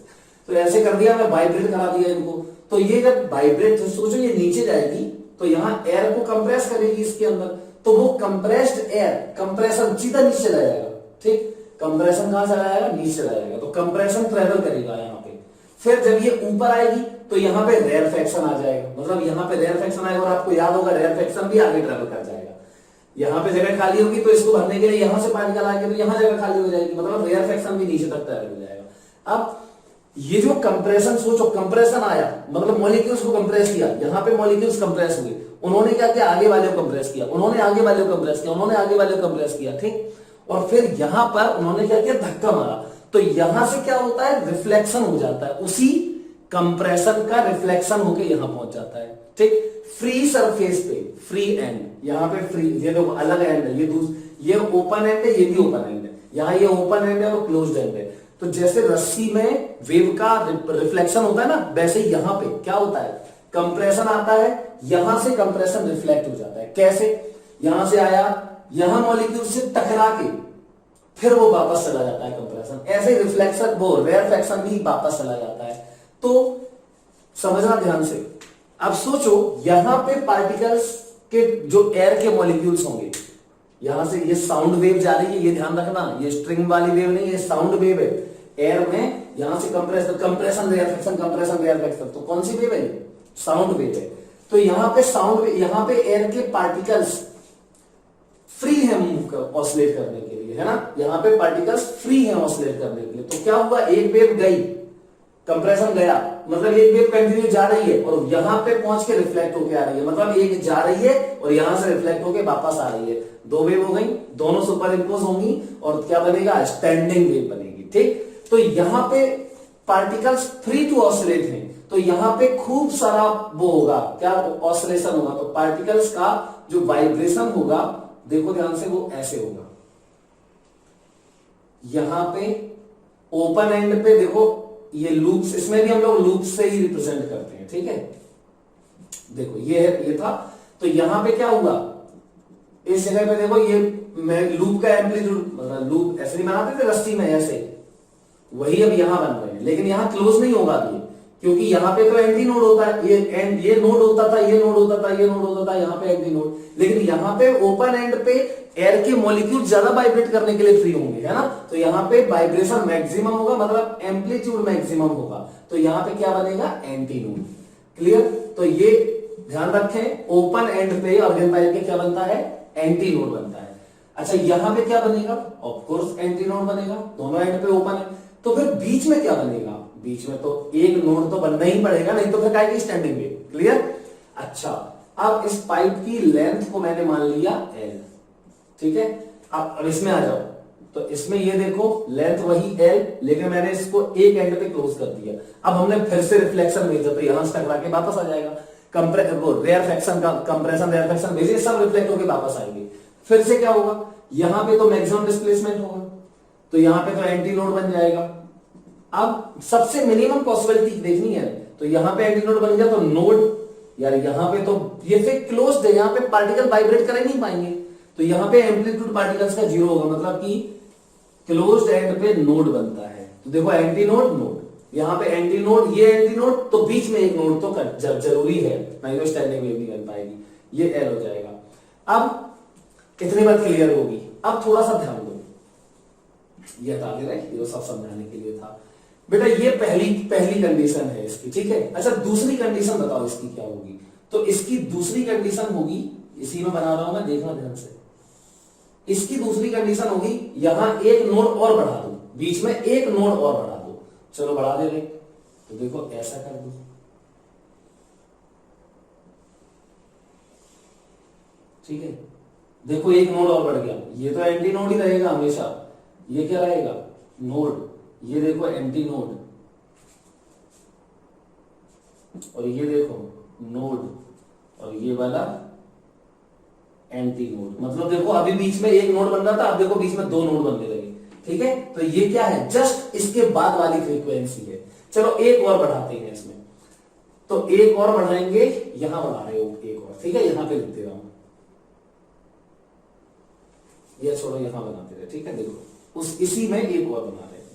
तो ऐसे कर दिया, मैं वाइब्रेट करा दिया इनको, तो ये जब वाइब्रेट, सोचो ये नीचे जाएगी तो यहां एयर को कंप्रेस करेगी इसके अंदर, तो वो कंप्रेस्ड एयर, कंप्रेशन सीधा नीचे चला जाएगा, ठीक। कंप्रेशन कहां चला जाएगा, नीचे चला जाएगा, तो कंप्रेशन ट्रेवल करेगा यहाँ पे। फिर जब ये ऊपर आएगी तो यहाँ पे रेयरफेक्शन आ जाएगा, मतलब यहाँ पे रेयरफेक्शन आएगा, और आपको याद होगा रेयरफेक्शन भी आगे ट्रेवल कर जाएगा। यहाँ पे जगह खाली होगी तो इसको भरने के लिए यहाँ से पानी निकालेंगे तो यहाँ जगह खाली हो जाएगी, मतलब रेयरफेक्शन भी नीचे तक ट्रेवल हो जाएगा। अब ये जो कंप्रेशन, सोचो कंप्रेशन आया, मतलब मॉलिक्यूल्स को कंप्रेस किया, यहाँ पे मॉलिक्यूल्स कंप्रेस हुए, उन्होंने क्या किया, आगे वाले को कंप्रेस किया, उन्होंने आगे वाले को कंप्रेस किया, उन्होंने आगे वाले को कंप्रेस किया, ठीक। और फिर यहां पर उन्होंने क्या किया, धक्का मारा, तो यहां से क्या होता है, रिफ्लेक्शन हो जाता है, उसी कंप्रेशन का रिफ्लेक्शन होकर यहां पहुंच जाता है, ठीक। फ्री सरफेस पे, फ्री एंड, यहां पे फ्री, ये देखो अलग एंड है, ये ओपन एंड है, ये भी ओपन एंड है, यहां ये ओपन एंड है और क्लोज्ड एंड है। तो जैसे रस्सी में वेव का रिफ्लेक्शन होता है ना, वैसे यहां पे क्या होता है, कंप्रेशन आता है, यहां से कंप्रेशन रिफ्लेक्ट हो जाता है। कैसे, यहां से आया, यहां मॉलिक्यूल से टकरा के फिर वो वापस चला जाता है कंप्रेशन। ऐसे ही रिफ्लेक्शन वो रेयरफैक्शन भी वापस चला जाता है। तो समझना ध्यान से। अब सोचो यहां पे पार्टिकल्स के जो एयर के मॉलिक्यूल्स होंगे, यहां से ये साउंड वेव जा रही है, ये ध्यान रखना, ये स्ट्रिंग वाली वेव नहीं, ये साउंड वेव है एयर में। यहां से कंप्रेशन रेयरफैक्शन, तो कौन सी वेव है? साउंड वेव है। तो यहां पे यहां पे एयर के पार्टिकल्स फ्री है मूव ऑसिलेट करने के लिए, है ना। यहां पे पार्टिकल्स फ्री है ऑसिलेट करने के लिए। तो क्या हुआ, एक वेव गई, कंप्रेशन गया, मतलब एक वेव कंटिन्यू जा रही है और यहां पे पहुंच के रिफ्लेक्ट होके आ रही है, मतलब एक जा रही है और यहां से रिफ्लेक्ट होके वापस आ रही है। दो वेव हो गई, दोनों सुपर इम्पोज होंगी और क्या बनेगा? स्टैंडिंग वेव बनेगी। ठीक, तो यहां पे पार्टिकल्स फ्री टू ऑसिलेट हैं, तो यहां पे खूब सारा वो होगा, क्या ऑसिलेशन होगा। तो पार्टिकल्स का जो वाइब्रेशन होगा, देखो ध्यान से, वो ऐसे होगा। यहां पे ओपन एंड पे देखो ये लूप्स, इसमें भी हम लोग लूप्स से ही रिप्रेजेंट करते हैं। ठीक है, देखो ये था। तो यहां पे क्या हुआ, इस जगह पे देखो ये लूप का एम्पलीट्यूड, मतलब लूप ऐसे नहीं बनाते थे रस्सी में, ऐसे वही अब यहां बन रहे हैं, लेकिन यहां क्लोज नहीं होगा ये, क्योंकि यहां पे तो एंटी नोड होता है, ये नोड होता था, ये नोड होता था, ये नोड होता था, यहां पे एंटी नोड। लेकिन यहां पे ओपन एंड पे एयर के मॉलिक्यूल ज्यादा वाइब्रेट करने के लिए फ्री होंगे, है ना। तो यहां पे वाइब्रेशन मैक्सिमम होगा, मतलब एम्पलीट्यूड मैक्सिमम होगा। तो यहां पे क्या बनेगा? Anti node. क्लियर? तो ये ध्यान रखें, ओपन एंड पे ऑर्गन पाइप के क्या बनता है? एंटी नोड बनता है। अच्छा, यहां पे क्या बनेगा? ऑफकोर्स एंटी नोड बनेगा, दोनों एंड पे ओपन है। तो फिर बीच में क्या बनेगा? बीच में तो एक नोड तो बनना ही पड़ेगा, नहीं तो फिर क्या है? Standing wave. क्लियर? अच्छा, अब इस पाइप की लेंथ को मैंने मान लिया L। ठीक है, अब इसमें आ जाओ। तो इसमें ये देखो लेंथ वही L, लेकिन मैंने इसको एक एंड पे क्लोज कर दिया। अब हमने फिर से रिफ्लेक्शन भेजा, तो यहां से टकरा के वापस आ जाएगा। रेयरफैक्शन का कंप्रेशन रेयरफैक्शन भेजे, सब रिफ्लेक्ट होकर वापस आएंगे। फिर से क्या होगा? यहां पे तो मैक्सिमम डिस्प्लेसमेंट होगा, तो यहां पे तो एंटी नोड बन जाएगा। अब सबसे मिनिमम पॉसिबिलिटी देखनी है, तो यहां पे एंटी नोड बन गया, तो नोड यार यहां पे तो ये फिर क्लोज्ड है, यहां पे पार्टिकल वाइब्रेट कर नहीं पाएंगे, तो यहां पे एम्पलीट्यूड पार्टिकल्स का जीरो होगा, मतलब कि क्लोज्ड एंड पे नोड बनता है। तो देखो एंटी नोड, नोड, यहां पे एंटी नोड, ये एंटी नोड, तो बीच में एक नोड तो जरूरी है, नहीं तो स्टैंडिंग वेव नहीं बन पाएगी। ये एल हो जाएगा। अब कितनी बात क्लियर होगी? अब थोड़ा सा ध्यान दो, ये हटा दे रहे, ये सब समझाने के लिए था बेटा। ये पहली कंडीशन है इसकी, ठीक है। अच्छा, दूसरी कंडीशन बताओ इसकी क्या होगी? तो इसकी दूसरी कंडीशन होगी, इसी में बना रहा हूं मैं, देखना ध्यान से। इसकी दूसरी कंडीशन होगी, यहां एक नोड और बढ़ा दो, बीच में एक नोड और बढ़ा दो। चलो बढ़ा दे रहे, तो देखो ऐसा कर दो, ठीक है। देखो एक नोड और बढ़ गया, ये तो एंटी नोड ही रहेगा हमेशा, ये क्या रहेगा? नोड। ये देखो एंटी नोड, और ये देखो नोड, और ये वाला एंटी नोड। मतलब देखो अभी बीच में एक नोड बन रहा था, अब देखो बीच में दो नोड बनने लगे, ठीक है। तो ये क्या है? जस्ट इसके बाद वाली फ्रीक्वेंसी है। चलो एक और बढ़ाते हैं इसमें, तो एक और बढ़ाएंगे, यहां बना रहे हो एक और, ठीक है, यहां पे लिख दे रहा हूं, ये छोड़ो यहां बनाते रहे, ठीक है। देखो इसी में एक और बना रहे हैं,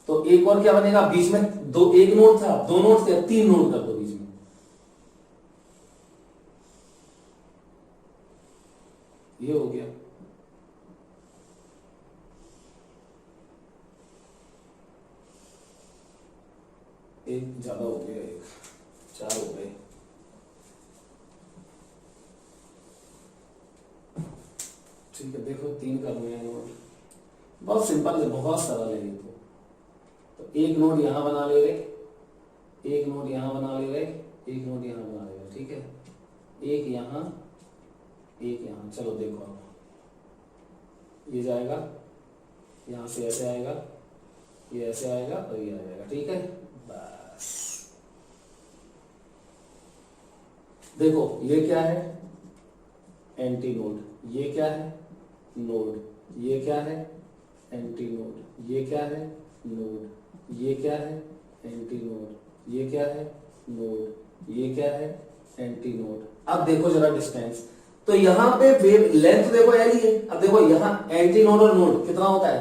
तो एक और क्या बनेगा? बीच में एक नोड था, दो नोड थे, तीन नोड कर दो बीच में, ये हो गया। एक ज्यादा हो गया, एक चार हो गए, ठीक है। देखो तीन करने हैं नोड, बहुत सिंपल है, बहुत सरल है ये तो एक नोड यहां बना ले रहे, एक नोड यहां बना ले रहे, एक नोड यहां बना ले रहे, ठीक है। एक यहां, एक यहां। चलो देखो अब ये जाएगा, यहां से ऐसे आएगा, ये ऐसे आएगा और ये आ जाएगा, ठीक है। बस देखो ये क्या है? Anti node. ये क्या है? नोड। ये क्या है? Anti node. ये क्या है? नोड। ये क्या है? Anti node. ये क्या है? नोड। ये क्या है? Anti node. अब देखो जरा डिस्टेंस, तो यहां पे वेव लेंथ देखो एल ही है। अब देखो यहां एंटी नोड और नोड कितना होता है,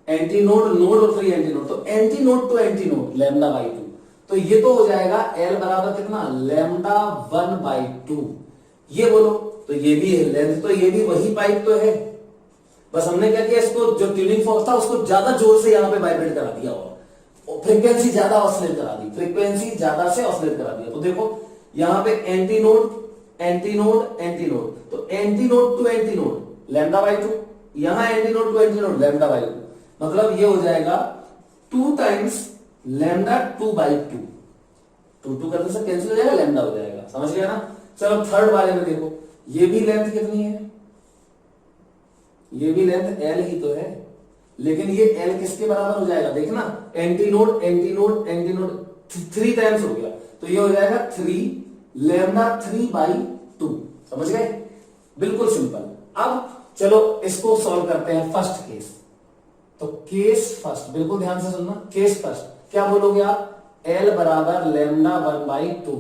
एंटी नोड नोड और फ्री एंटी नोड, तो anti node to anti node lambda by 2, तो ये तो हो जाएगा एल बराबर कितना लैम्डा 1 बाई 2। ये बोलो तो ये भी है लेंथ, तो ये भी वही पाइप तो है, बस हमने क्या किया इसको जो ट्यूनिंग फोर्स था उसको ज्यादा जोर से यहाँ पे वाइब्रेट करा दिया और फ्रीक्वेंसी ज्यादा ऑसिलेट करा दी, फ्रीक्वेंसी ज्यादा से ऑसिलेट करा दिया। तो देखो यहाँ पे anti node anti node anti node, तो anti node to anti node lambda by 2, यहां anti node to anti node lambda by 2, मतलब ये हो जाएगा 2 टाइम्स लैम्डा 2 बाई 2, 2 करने से कैंसिल हो जाएगा, लैम्डा हो जाएगा, समझ गया ना। चलो थर्ड वाले में देखो, ये भी लेंथ कितनी है, ये भी लेंथ एल ही तो है, लेकिन ये एल किसके बराबर हो जाएगा, देखना anti node anti node anti node 3 times हो गया, तो ये हो जाएगा 3 लैम्डा 3 बाई 2, समझ गए, बिल्कुल सिंपल। अब चलो इसको सॉल्व करते हैं फर्स्ट केस। तो केस फर्स्ट बिल्कुल ध्यान से सुनना, केस फर्स्ट क्या बोलोगे आप, एल बराबर लैम्डा 1 बाई 2,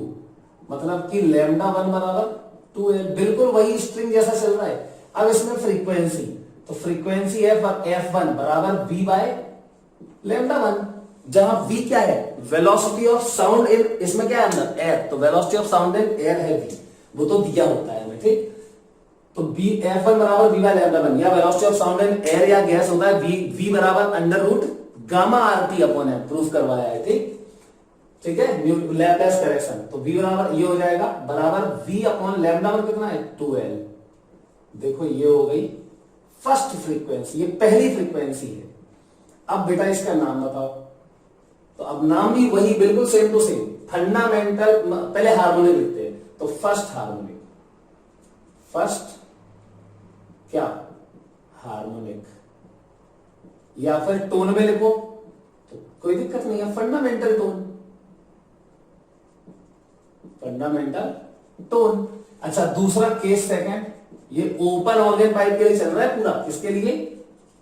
मतलब कि लैम्डा 1 बराबर 2L, बिल्कुल वही स्ट्रिंग जैसा चल रहा है। अब इसमें फ्रीक्वेंसी, तो फ्रीक्वेंसी F1 बराबर V बाय लैम्डा 1, जहां V क्या है, वेलोसिटी ऑफ साउंड इन, इसमें क्या है अंदर एयर, तो velocity of sound in air है V, वो तो दिया होता है हमें, ठीक। तो F1 बराबर V बाय लैम्डा 1, या velocity of sound in air या गैस होता है V बराबर under root gamma RT upon M, proof करवाया है, ठीक है, लैप्लेस करेक्शन। तो V बराबर ये हो जाएगा बराबर V अपॉन लैम्डा 1 कितना है 2L। देखो ये हो गई फर्स्ट फ्रीक्वेंसी, ये पहली फ्रीक्वेंसी है। अब बेटा इसका नाम बताओ, तो अब नाम भी वही बिल्कुल सेम टू सेम, फंडामेंटल, पहले हार्मोनिक लिखते हैं, तो फर्स्ट हार्मोनिक, फर्स्ट क्या हार्मोनिक, या फिर टोन में लिखो तो कोई दिक्कत नहीं है, फंडामेंटल टोन, फंडामेंटल टोन। अच्छा दूसरा केस सेकंड, ये ओपन ऑर्गन पाइप के लिए चल रहा है पूरा, किसके लिए,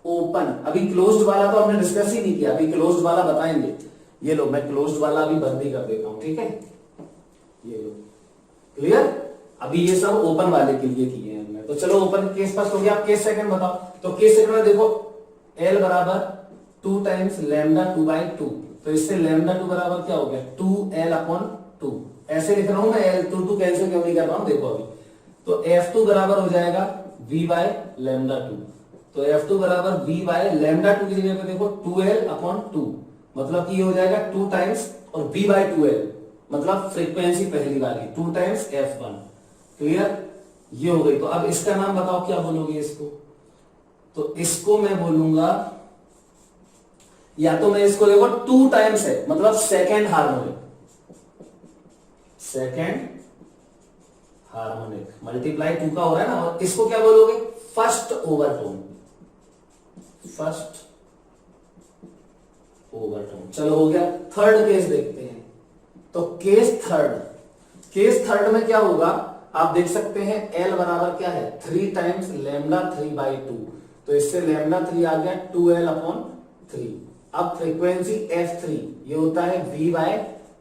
ओपन, अभी क्लोज्ड वाला तो हमने डिस्कस ही नहीं किया, अभी क्लोज्ड वाला बताएंगे। ये लो मैं क्लोज्ड वाला अभी बंद ही कर देता हूं, ठीक है, ये लो क्लियर। अभी ये सब ओपन वाले के लिए किए हैं हमने, तो चलो ओपन केस फर्स्ट हो गया। आप केस सेकंड बताओ, तो केस सेकंड में देखो L बराबर 2 टाइम्स लैम्डा 2 बाई 2, तो इससे लैम्डा 2 बराबर क्या हो गया 2L अपॉन 2, ऐसे लिख रहा हूं मैं, L2 कैंसिल क्यों नहीं कर रहा हूं, देखो अभी, तो F2 बराबर हो जाएगा V बाय लैम्डा 2, तो F2 बराबर V बाय लैम्डा 2 की जगह पे देखो 2L अपॉन 2, मतलब कि ये हो जाएगा 2 टाइम्स और V बाय 2L, मतलब फ्रीक्वेंसी पहली वाली 2 टाइम्स F1, क्लियर, ये हो गई। तो अब इसका नाम बताओ क्या बोलोगे इसको, तो इसको मैं बोलूंगा, या तो मैं इसको देखो 2 टाइम्स है, मतलब second harmonic, second harmonic multiply 2 का हो रहा है ना, और इसको क्या बोलोगे फर्स्ट ओवरटोन, फर्स्ट ओवरटोन। चलो हो गया। थर्ड केस देखते हैं, तो केस थर्ड में क्या होगा, आप देख सकते हैं L बराबर क्या है 3 टाइम्स लैम्डा 3 बाई 2, तो इससे लैम्डा 3 आ गया 2L अपॉन 3। अब फ्रीक्वेंसी F3 ये होता है V बाय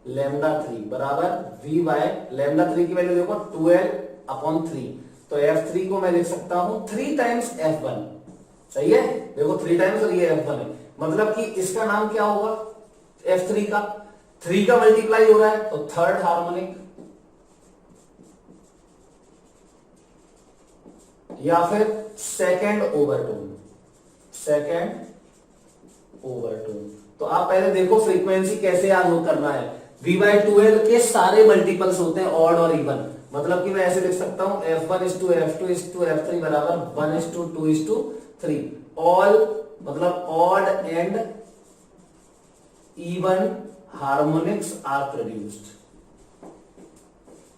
लैम्डा 3 बराबर V बाय लैम्डा 3 की वैल्यू देखो 2L अपॉन 3, तो F3 को मैं लिख सकता हूं 3 टाइम्स F1, सही है, देखो 3 टाइम्स और ये F1 है, मतलब कि इसका नाम क्या होगा F3 का, 3 का मल्टीप्लाई हो रहा है, तो थर्ड हार्मोनिक, या फिर सेकेंड ओवरटोन, सेकेंड ओवरटोन। तो आप पहले देखो फ्रीक्वेंसी कैसे याद हो करना है, V बाई 2L के सारे मल्टीपल्स होते हैं ऑड और इवन, मतलब कि मैं ऐसे लिख सकता हूं F1 is to F2 is to F3 बराबर 1 is to 2 is to 3, all मतलब odd and even harmonics are produced,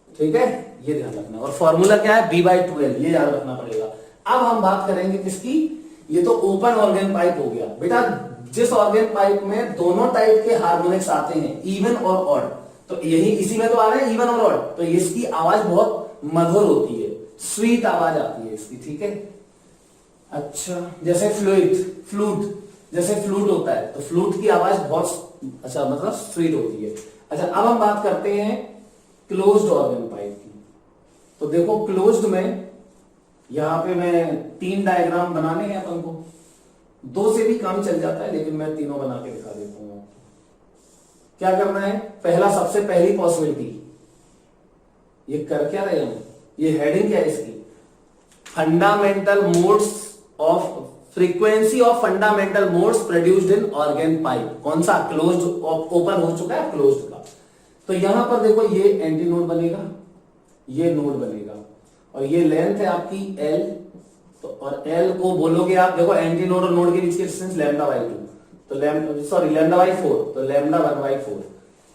ठीक है, ये ध्यान रखना। और फॉर्मूला क्या है V बाई 2L, ये याद रखना पड़ेगा। अब हम बात करेंगे किसकी, ये तो ओपन ऑर्गन पाइप हो गया बेटा, जिस ऑर्गन पाइप में दोनों टाइप के हार्मोनिक्स आते हैं इवन और ऑड, तो यही इसी में तो आ रहे हैं इवन और ऑड, तो इसकी आवाज बहुत मधुर होती है, स्वीट आवाज आती है इसकी, ठीक है। अच्छा जैसे फ्लूट जैसे फ्लूट होता है, तो फ्लूट की आवाज बहुत अच्छा मतलब स्वीट होती है। अच्छा अब हम बात करते हैं क्लोज्ड ऑर्गन पाइप की, तो देखो क्लोज्ड में यहाँ पे मैं 3 डायग्राम बनाने हैं अपन को, 2 से भी काम चल जाता है, लेकिन मैं तीनों बना के दिखा देता हूँ। क्या करना है, पहला सबसे पहली पॉसिबिलिटी, ये कर क्या रहे हम, ये हेडिंग क्या है इसकी, fundamental modes of frequency of fundamental modes produced in organ pipe. कौन सा, क्लोज्ड, ओपन हो चुका है, क्लोज्ड का। तो यहां पर देखो ये एंटी नोड बनेगा, ये नोड बनेगा, और ये लेंथ है आपकी L, तो और L को बोलोगे आप, देखो एंटी नोड और नोड के बीच की डिस्टेंस λ/2, तो λ/4, तो λ1/4।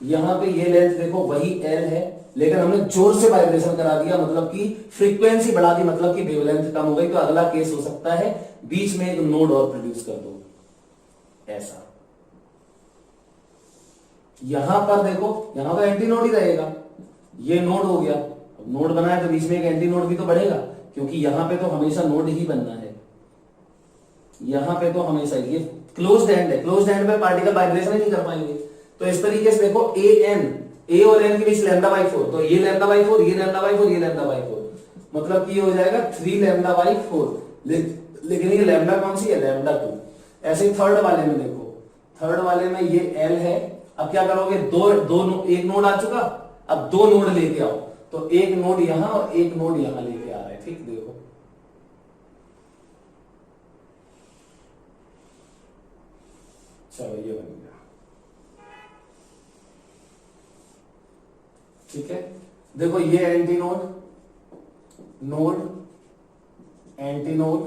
यहां पे ये लेंथ देखो वही L है, लेकिन हमने जोर से वाइब्रेशन करा दिया, मतलब कि फ्रीक्वेंसी बढ़ा दी, मतलब कि वेवलेंथ कम हो गई। तो अगला केस हो सकता है बीच में एक नोड और प्रोड्यूस कर दो, ऐसा। यहां पर देखो, यहां पर एंटी नोड ही रहेगा, ये नोड हो गया, नोड बना है तो बीच में एक एंटी नोड भी तो बढ़ेगा, क्योंकि यहां पे तो हमेशा नोड ही बनना है, यहां पे तो हमेशा ये क्लोज्ड एंड है, क्लोज्ड एंड में पार्टिकल वाइब्रेशन ही नहीं कर पाएंगे। तो इस तरीके से देखो ए और एन के बीच λ/4, तो ये λ/4, ये λ/4, ये λ/4, मतलब कि ये हो जाएगा 3 λ/4, लेकिन ये लैम्डा कौन सी है, λ2। ऐसे ही थर्ड वाले में देखो, थर्ड वाले में ये L है, अब क्या करोगे, एक नोड आ चुका, अब 2 नोड लेके आओ, तो एक नोड यहां और एक नोड यहां लेके आ रहा है, ठीक, देखो चलो ये बन गया, ठीक है। देखो ये anti node, node, anti node,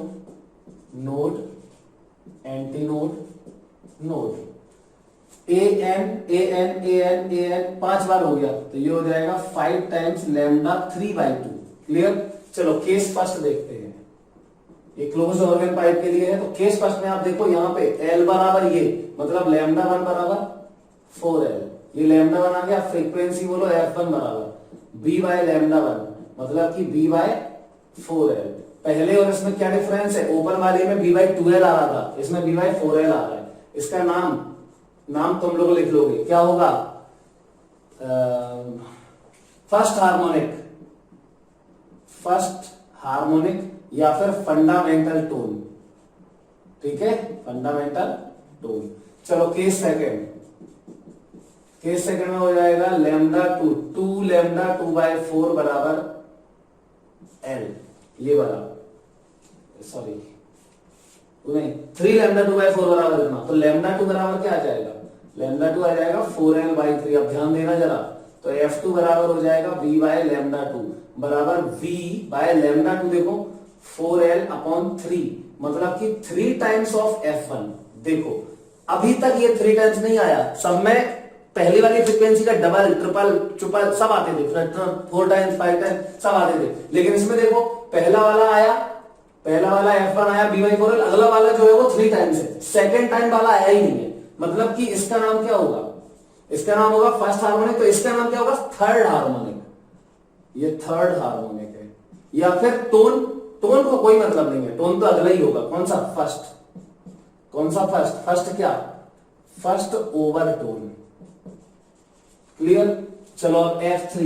node, anti node, node, A N 5 बार हो गया, तो ये हो जाएगा 5 टाइम्स λ3/2। क्लियर। चलो केस फर्स्ट देखते हैं, ये क्लोज ऑर्गन पाइप के लिए है, तो केस फर्स्ट में आप देखो यहाँ पे L बराबर ये, मतलब λ1 बराबर 4L, ये λ1 आ गया, फ्रीक्वेंसी बोलो F1 बराबर B/λ1, मतलब कि B/4L। पहले और इसमें क्या डिफरेंस है, ओपन वाले में B/2L आ रहा था, इसमें B/4L आ रहा है। इसका नाम तुम लोग लिख लोगे, क्या होगा, फर्स्ट हार्मोनिक या फिर फंडामेंटल टोन, ठीक है, फंडामेंटल टोन। चलो केस सेकंड में हो जाएगा λ2 λ2/4 बराबर L, ये वाला, सॉरी नहीं, 3 λ2/4 बराबर इतना, तो λ2 बराबर क्या आ जाएगा, λ2 आ जाएगा 4L/3। अब ध्यान देना जरा, तो F2 बराबर हो जाएगा B/λ2 बराबर V/λ2, देखो 4L/3, मतलब कि 3 टाइम्स ऑफ F1। देखो अभी तक ये 3 टाइम्स नहीं आया, सब में पहली वाली फ्रीक्वेंसी का डबल ट्रिपल सब आते थे, 4 टाइम्स 5 टाइम्स सब आते थे, लेकिन इसमें देखो पहला वाला F1 आया B/4L, अगला वाला जो है वो 3 टाइम्स है, सेकंड टाइम वाला आया ही नहीं है, मतलब कि इसका नाम क्या होगा, इसका नाम होगा फर्स्ट हार्मोनिक, तो इसका नाम क्या होगा, थर्ड हार्मोनिक, ये थर्ड हार्मोनिक है। या फिर टोन को कोई मतलब नहीं है, टोन तो अगला ही होगा, कौन सा फर्स्ट क्या, फर्स्ट ओवर टोन। क्लियर। चलो अब F3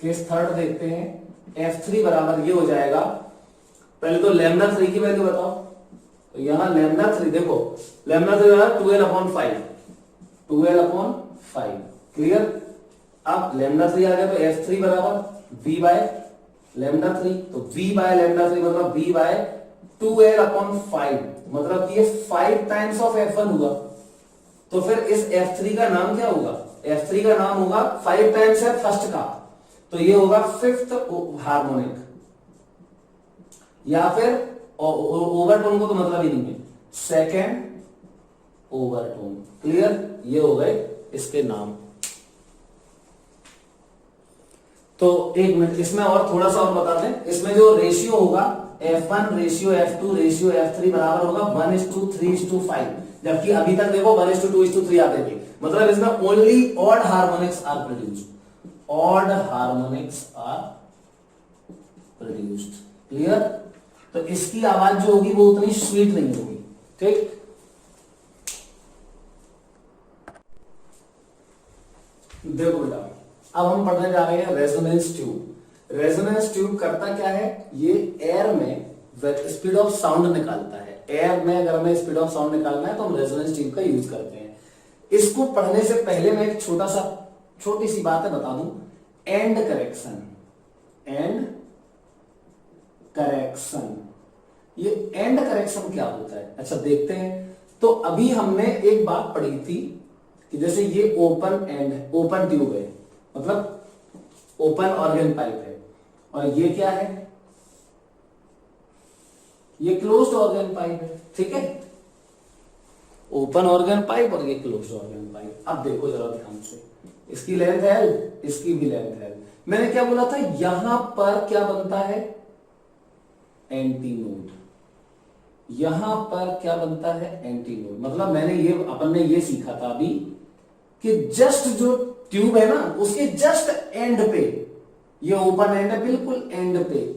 केस थर्ड देखते हैं, F3 बराबर ये हो जाएगा, पहले तो λ3 की वैल्यू बताओ, तो यहां λ3 देखो, λ3 बराबर 2L/5। क्लियर। अब λ3 आ गया, तो F3 बराबर V/λ3, तो V/λ3 मतलब V/2L/5, मतलब कि ये 5 टाइम्स ऑफ F1 हुआ। तो फिर इस F3 का नाम क्या होगा, F3 का नाम होगा 5 टाइम्स है फर्स्ट का, तो ये होगा फिफ्थ हार्मोनिक, या फिर ओवरटोन को तो मतलब ही नहीं है, सेकेंड ओवरटोन। क्लियर। ये हो गए इसके नाम। तो एक मिनट, इसमें और थोड़ा सा और बता दें, इसमें जो रेशियो होगा F1 ratio F2 ratio F3 बराबर होगा 1:3:5, जबकि अभी तक देखो 1:2:3 आते थे, मतलब इसमें only odd harmonics are produced, odd harmonics are produced. Clear. तो इसकी आवाज जो होगी वो उतनी स्वीट नहीं होगी, ठीक। देखो बेटा, अब हम पढ़ने जा रहे हैं रेजोनेंस ट्यूब। रेजोनेंस ट्यूब करता क्या है, ये एयर में स्पीड ऑफ साउंड निकालता है। एयर में अगर हमें स्पीड ऑफ साउंड निकालना है तो हम रेजोनेंस ट्यूब का यूज करते हैं। इसको पढ़ने से पहले मैं एक छोटी सी बात है बता दूं, एंड करेक्शन। ये एंड करेक्शन क्या होता है, अच्छा देखते हैं। तो अभी हमने एक बात पढ़ी थी कि जैसे ये ओपन ट्यूब है, मतलब ओपन ऑर्गन पाइप है, और ये क्या है, ये क्लोज्ड ऑर्गन पाइप है, ठीक है। ओपन ऑर्गन पाइप और ये क्लोज्ड ऑर्गन पाइप। अब देखो जरा ध्यान से, इसकी लेंथ L, इसकी भी लेंथ L। मैंने क्या बोला था, यहां पर क्या बनता है, एंटीनोड। यहां पर क्या बनता है, एंटीनोड। मतलब अपन ने ये सीखा था अभी कि जस्ट जो ट्यूब है ना, उसके जस्ट एंड पे, ये ओपन एंड है, बिल्कुल एंड पे,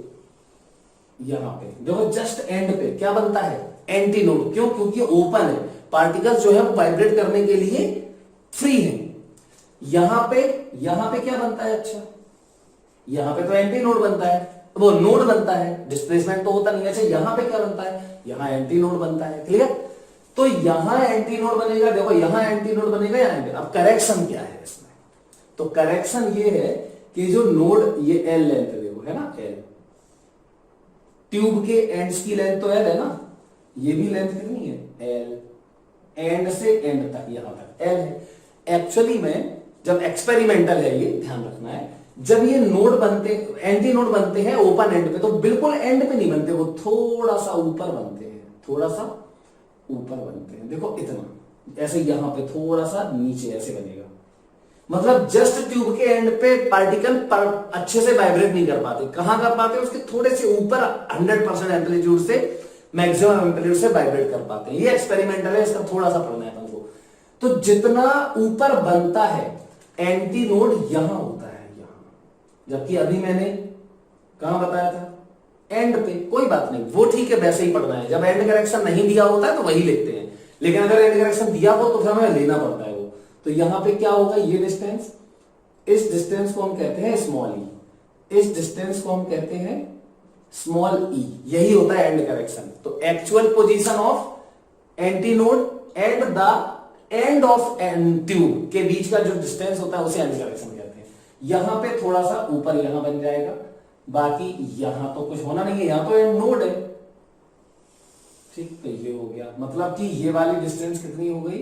यहां पे देखो जस्ट एंड पे क्या बनता है, एंटीनोड। क्यों, क्योंकि ओपन है, पार्टिकल्स जो है वो वाइब्रेट करने के लिए फ्री है। यहां पे क्या बनता है, अच्छा यहां पे तो एंटीनोड बनता है, वो नोड बनता है, डिस्प्लेसमेंट तो होता नहीं है। अच्छा यहां पे क्या बनता है, यहां एंटीनोड बनता है, क्लियर। तो यहां एंटीनोड बनेगा, देखो यहां एंटीनोड बनेगा यहां पे। अब करेक्शन क्या है इसमें, तो करेक्शन ये है कि जो नोड, ये एल लेंथ है, देखो है ना एल, ट्यूब के एंड्स की लेंथ तो एल है ना, ये भी लेंथ कितनी है एल, एंड से एंड तक यहां तक एल है। एक्चुअली में जब एक्सपेरिमेंटल है, ये ध्यान रखना है, जब ये नोड बनते, एंटी नोड बनते हैं ओपन एंड पे, तो बिल्कुल एंड पे नहीं बनते, वो थोड़ा सा ऊपर बनते हैं, थोड़ा सा ऊपर बनते हैं, देखो इतना, ऐसे यहां पे थोड़ा सा नीचे ऐसे बनेगा। मतलब जस्ट ट्यूब के एंड पे पार्टिकल अच्छे से वाइब्रेट नहीं कर पाते। कहां कर पाते, उसके थोड़े से ऊपर 100% एम्पलीट्यूड से, मैक्सिमम एम्पलीट्यूड से वाइब्रेट कर पाते हैं। ये एक्सपेरिमेंटल है, इसका थोड़ा सा पढ़ना है अपन को। तो जितना ऊपर बनता है एंटी नोड, यहां होता है यहां, जबकि अभी मैंने कहां बताया था, एंड पे। कोई बात नहीं, वो ठीक है, वैसे ही पढ़ना है। जब एंड करेक्शन नहीं दिया होता है तो वही लिखते हैं, लेकिन अगर एंड करेक्शन दिया हो तो फिर हमें लेना पड़ता है वो। तो यहां पे क्या होगा, ये डिस्टेंस, इस डिस्टेंस को हम कहते हैं स्मॉल ई, इस डिस्टेंस को हम कहते हैं स्मॉल ई, यही होता है एंड करेक्शन। तो actual position of anti node and the end of tube के बीच का जो डिस्टेंस होता है उसे एंड करेक्शन कहते हैं। यहां पे थोड़ा सा ऊपर यहां बन जाएगा, बाकी यहां तो कुछ होना नहीं है, यहां तो एंड नोड है, ठीक। तो ये हो गया, मतलब कि ये वाली डिस्टेंस कितनी हो गई,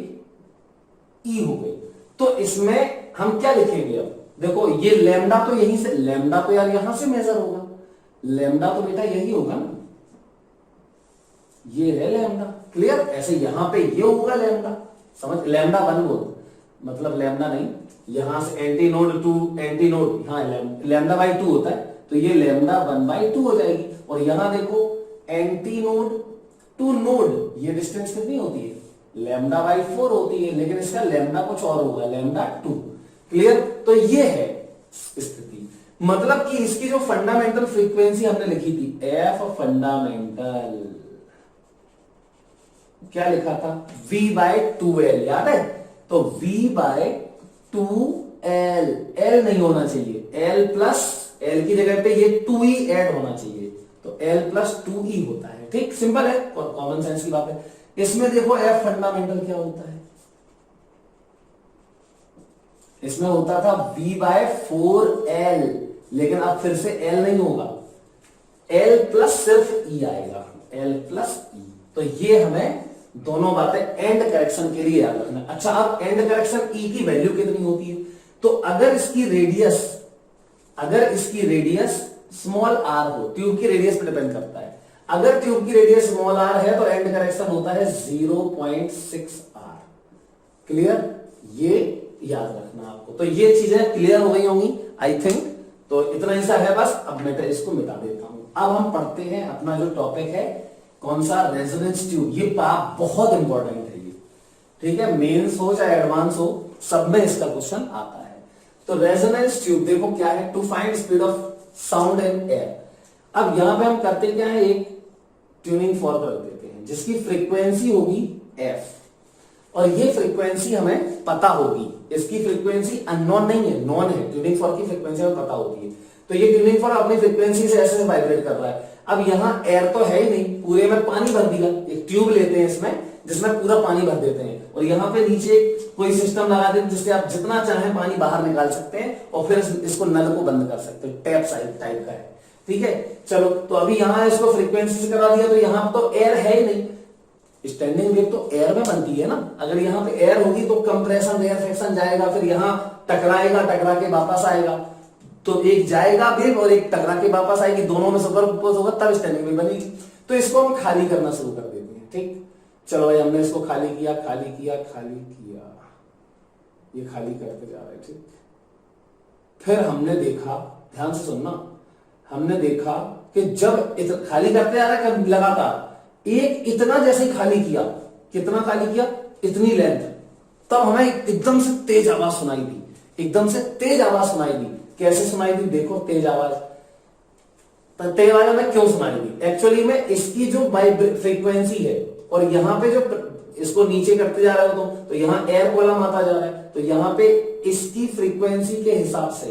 ई हो गई। तो इसमें हम क्या लिखेंगे, अब देखो ये लैम्डा तो यहीं से, लैम्डा तो यार यहां से मेजर होगा, लैम्डा तो बेटा यही होगा ना, ये है लैम्डा, क्लियर। ऐसे यहां पे ये होगा लैम्डा, समझ, लैम्डा 1 बोल, मतलब लैम्डा नहीं, यहां से anti node to anti node, हाँ लैम्डा बाई 2 होता है, तो ये लैम्डा 1/2 हो जाएगी। और यहां देखो एंटी नोड टू नोड, ये डिस्टेंस कितनी होती है, लैम्डा बाई 4 होती है, लेकिन इसका लैम्डा कुछ और होगा, लैम्डा 2, क्लियर। तो ये है स्थिति, मतलब कि इसकी जो फंडामेंटल फ्रीक्वेंसी हमने लिखी थी, एफ फंडामेंटल, क्या लिखा था, V/2L, याद है। तो V/2L, L नहीं होना चाहिए, L प्लस, L की जगह पे ये 2E ऐड होना चाहिए, तो L प्लस 2E होता है, ठीक, सिंपल है, कॉमन सेंस की बात है। इसमें देखो F फंडामेंटल क्या होता है, इसमें होता था V/4L, लेकिन अब फिर से L नहीं होगा, L प्लस सिर्फ E आएगा, L प्लस E। तो ये हमें दोनों बातें एंड करेक्शन के लिए याद रखना। अच्छा, अब एंड करेक्शन E की वैल्यू कितनी होती है, तो अगर इसकी रेडियस स्मॉल r हो, ट्यूब की रेडियस पर डिपेंड करता है, अगर ट्यूब की रेडियस स्मॉल r है तो एंड करेक्शन होता है 0.6r, क्लियर। ये याद रखना आपको। तो ये चीजें क्लियर हो गई होंगी आई थिंक, तो इतना ही सा है बस। अब मैं इसको मिटा देता हूं। अब हम पढ़ते हैं अपना जो टॉपिक है, कौन सा, रेजोनेंस ट्यूब। ये पार्ट बहुत इंपॉर्टेंट है ये, ठीक है, मेंस हो चाहे एडवांस हो, सब में इसका क्वेश्चन आता है। तो रेजोनेंस ट्यूब देखो क्या है, to find speed of sound in air. अब यहां पे हम करते क्या है, एक ट्यूनिंग फॉर्क रख देते हैं जिसकी फ्रीक्वेंसी होगी f, और ये फ्रीक्वेंसी हमें पता होगी, इसकी फ्रीक्वेंसी अननोन नहीं है, नॉन है, ट्यूनिंग फॉर्क की फ्रीक्वेंसी हमें पता होती है। तो ये ट्यूनिंग फॉर्क अपनी फ्रीक्वेंसी से ऐसे वाइब्रेट कर रहा है। अब यहाँ एयर तो है ही नहीं, पूरे में पानी भर दिया, एक ट्यूब लेते हैं इसमें जिसमें पूरा पानी भर देते हैं और यहाँ पे नीचे कोई सिस्टम लगा देते हैं जिससे आप जितना चाहें पानी बाहर निकाल सकते हैं और फिर इसको नल को बंद कर सकते हैं, टैप टाइप का है। ठीक है, चलो तो अभी यहाँ इसको फ्रीक्वेंसी से करा दिया, तो यहाँ तो एयर है ही नहीं, स्टैंडिंग वेव तो एयर में बनती है ना। अगर यहाँ पे एयर होगी तो कंप्रेशन रेयरफेक्शन जाएगा, फिर यहाँ टकराएगा, टकरा के वापस आएगा, तो एक जाएगा वेव और एक टकरा के वापस आएगी, दोनों में सुपरपोज होगा तब स्टैंडिंग वेव बनेगी। तो इसको हम खाली करना शुरू कर देते हैं। ठीक, चलो भाई हमने इसको खाली किया, खाली किया, खाली किया, ये खाली करते जा रहा है। ठीक, फिर हमने देखा, ध्यान से सुनना, हमने देखा कि जब खाली करते जा रहा है लगातार, एक इतना जैसे खाली किया, कितना खाली किया, इतनी लेंथ, तब हमें एकदम से तेज आवाज सुनाई दी, एकदम से तेज आवाज सुनाई दी। कैसे सुनाई दी, देखो तेज आवाज, तेज आवाज हमें क्यों सुनाई दी, एक्चुअली में इसकी जो फ्रीक्वेंसी है और यहाँ पे जो इसको नीचे करते जा रहे हो तो यहाँ एयर कॉलम आता जा रहा है, तो यहाँ पे इसकी फ्रीक्वेंसी के हिसाब से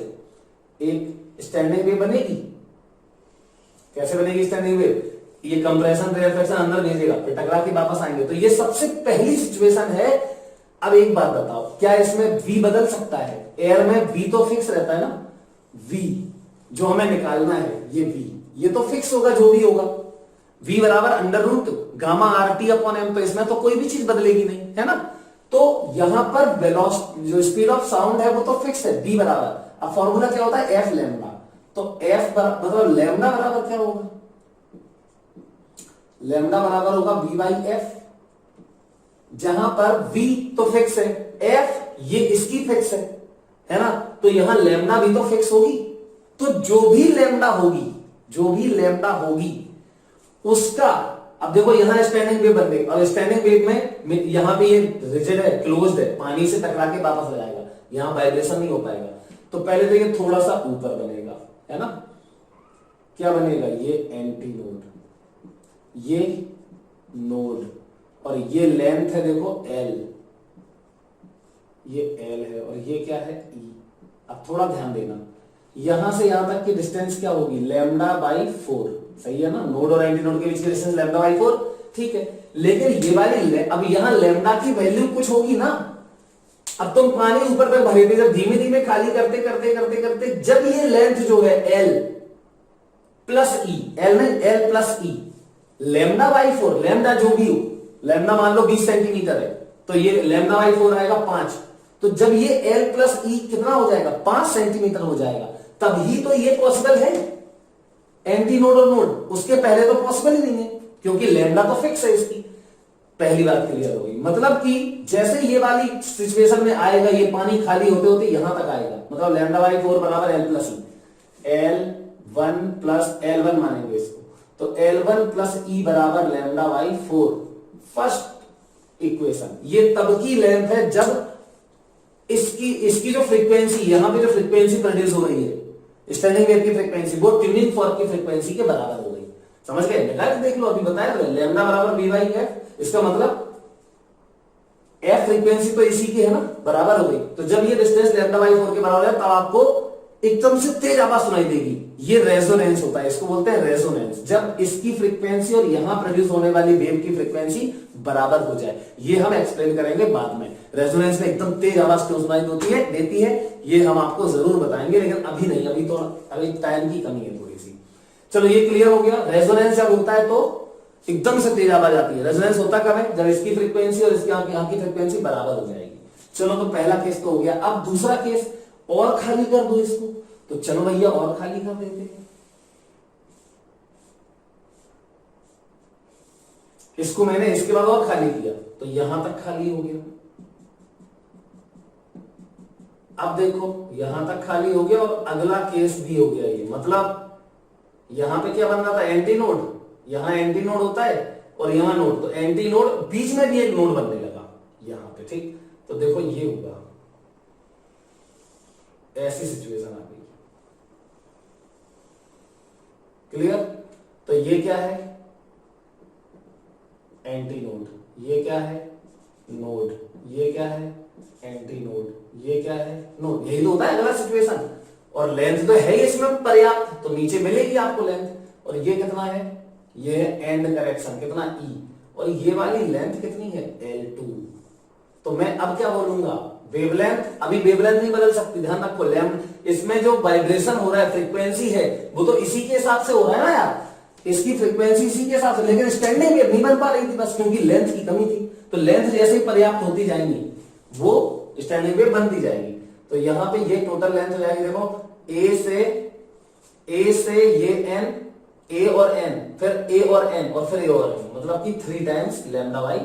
एक स्टैंडिंग वेव बनेगी। कैसे बनेगी स्टैंडिंग वेव, ये कंप्रेशन रेयरफेक्शन अंदर भेजेगा, फिर टकरा के वापस आएंगे, तो ये सबसे पहली सिचुएशन है। अब एक बात बताओ, क्या इसमें v बदल सकता है? एयर में v तो फिक्स रहता है ना, v जो हमें निकालना है, ये v ये तो फिक्स होगा, जो भी होगा, v बराबर under root gamma R T upon M, तो इसमें तो कोई भी चीज बदलेगी नहीं, है ना। तो यहां पर वेलोसिटी जो स्पीड ऑफ साउंड है वो तो फिक्स है, v बराबर, अब फॉर्मूला क्या होता है, f लैम्डा, तो f मतलब लैम्डा बराबर क्या होगा, लैम्डा बराबर होगा v बाई एफ, जहां पर v तो फिक्स है, f ये इसकी फिक्स है ना, तो यहां लैम्डा भी तो फिक्स होगी, तो जो भी लैम्डा होगी, जो भी लैम्डा होगी उसका, अब देखो यहां स्टैंडिंग वेव बन गई, और स्टैंडिंग वेव में यहां पे ये रिजिड है, क्लोज्ड है, पानी से टकरा के वापस आ जाएगा, यहां वाइब्रेशन नहीं हो पाएगा। तो पहले तो ये थोड़ा सा ऊपर बनेगा, है ना, क्या बनेगा, ये एंटी नोड, ये नोड, और ये लेंथ है देखो L, ये L है, और ये क्या है E। अब थोड़ा ध्यान देना, यहां से यहां तक की डिस्टेंस क्या होगी, लैम्डा बाई 4, सही है ना, नोड और एंटी नोड के बीच की डिस्टेंस लैम्डा बाई 4, ठीक है। लेकिन ये वाली अब यहां लैम्डा की वैल्यू कुछ होगी ना, अब तुम पानी ऊपर तक भरे थे, जब धीमे धीमे खाली करते करते करते करते जब ये लेंथ जो है L प्लस E, L नहीं L plus E, lambda by 4, lambda जो भी हो, लैम्डा मान लो 20 सेंटीमीटर है, तो ये लैम्डा बाई 4 आएगा 5, तो जब ये L प्लस E कितना हो जाएगा, 5 सेंटीमीटर हो जाएगा, तभी तो ये पॉसिबल है, एंटी नोड और नोड, उसके पहले तो पॉसिबल ही नहीं है, क्योंकि लैम्डा तो फिक्स है इसकी। पहली बात क्लियर हो गई, मतलब कि जैसे ये वाली सिचुएशन में आएगा, ये पानी खाली होते होते यहां तक आएगा, मतलब लैम्डा बाई 4 बराबर L plus E, L1 plus L1 मानेंगे इसको, तो L1 प्लस E बराबर लैम्डा बाई 4, फर्स्ट इक्वेशन। ये तब की लेंथ है जब इसकी जो फ्रीक्वेंसी, यहां पे जो फ्रीक्वेंसी प्रोड्यूस हो रही है स्टैंडिंग वेव की फ्रीक्वेंसी, वो ट्यूनिंग फॉर्क की फ्रीक्वेंसी के बराबर हो गई। समझ गए, निकाल के देख लो, अभी बताया तो, लैम्डा बराबर v बाई एफ, इसका मतलब एफ फ्रीक्वेंसी तो इसी की है ना, बराबर हो गई। तो जब ये डिस्टेंस लैम्डा बाई 4 के बराबर है, तब आपको एकदम से तेज आवाज सुनाई देगी, ये रेजोनेंस होता है, इसको बोलते हैं रेजोनेंस, जब इसकी फ्रीक्वेंसी और यहां प्रोड्यूस होने वाली वेव की फ्रीक्वेंसी बराबर हो जाए। ये हम एक्सप्लेन करेंगे बाद में, रेजोनेंस में एकदम तेज आवाज क्यों सुनाई देती है, ये हम आपको जरूर बताएंगे, लेकिन अभी नहीं, अभी टाइम की कमी है थोड़ी सी। चलो ये क्लियर हो गया, रेजोनेंस जब होता है तो एकदम से तेज आवाज आती है। रेजोनेंस होता कब है, जब इसकी फ्रीक्वेंसी और इसकी यहाँ की फ्रीक्वेंसी बराबर हो जाएगी। चलो तो पहला केस तो हो गया, अब दूसरा केस, और खाली कर दो इसको, तो चलो भैया और खाली कर देते हैं इसको, मैंने इसके बाद और खाली किया तो यहां तक खाली हो गया। अब देखो यहां तक खाली हो गया और अगला केस भी हो गया, ये मतलब यहां पे क्या बन रहा था, एंटी नोड, यहां एंटी नोड होता है और यहां नोड, तो एंटी नोड बीच में भी एक नोड बनने लगा यहां पे, ठीक। तो देखो ये होगा, ऐसी सिचुएशन आ गई, क्लियर। तो ये क्या है, एंटी नोड, ये क्या है, नोड, ये क्या है, एंटी नोड, ये क्या है, नोड, यही तो होता है अगला सिचुएशन। और लेंथ तो है ही इसमें पर्याप्त, तो नीचे मिलेगी आपको लेंथ। और ये कितना है, ये है एंड करेक्शन, कितना ई, और ये वाली लेंथ कितनी है L2। तो मैं अब क्या बोलूंगा, वेवलेंथ, अभी वेवलेंथ नहीं बदल सकती, ध्यान रखो। लेंथ इसमें जो वाइब्रेशन हो रहा है, फ्रीक्वेंसी है, वो तो इसी के हिसाब से हो रहा है ना यार, इसकी फ्रीक्वेंसी इसी के हिसाब से, लेकिन स्टैंडिंग वेव नहीं बन पा रही थी बस क्योंकि लेंथ की कमी थी। तो लेंथ जैसे ही पर्याप्त होती जाएंगी वो स्टैंडिंग वेव बनती जाएगी। तो यहां पे ये टोटल लेंथ हो जाएगी, देखो ए से ये एन, ए और एन, फिर ए और एन, और फिर ए और एन, मतलब कि 3 times lambda by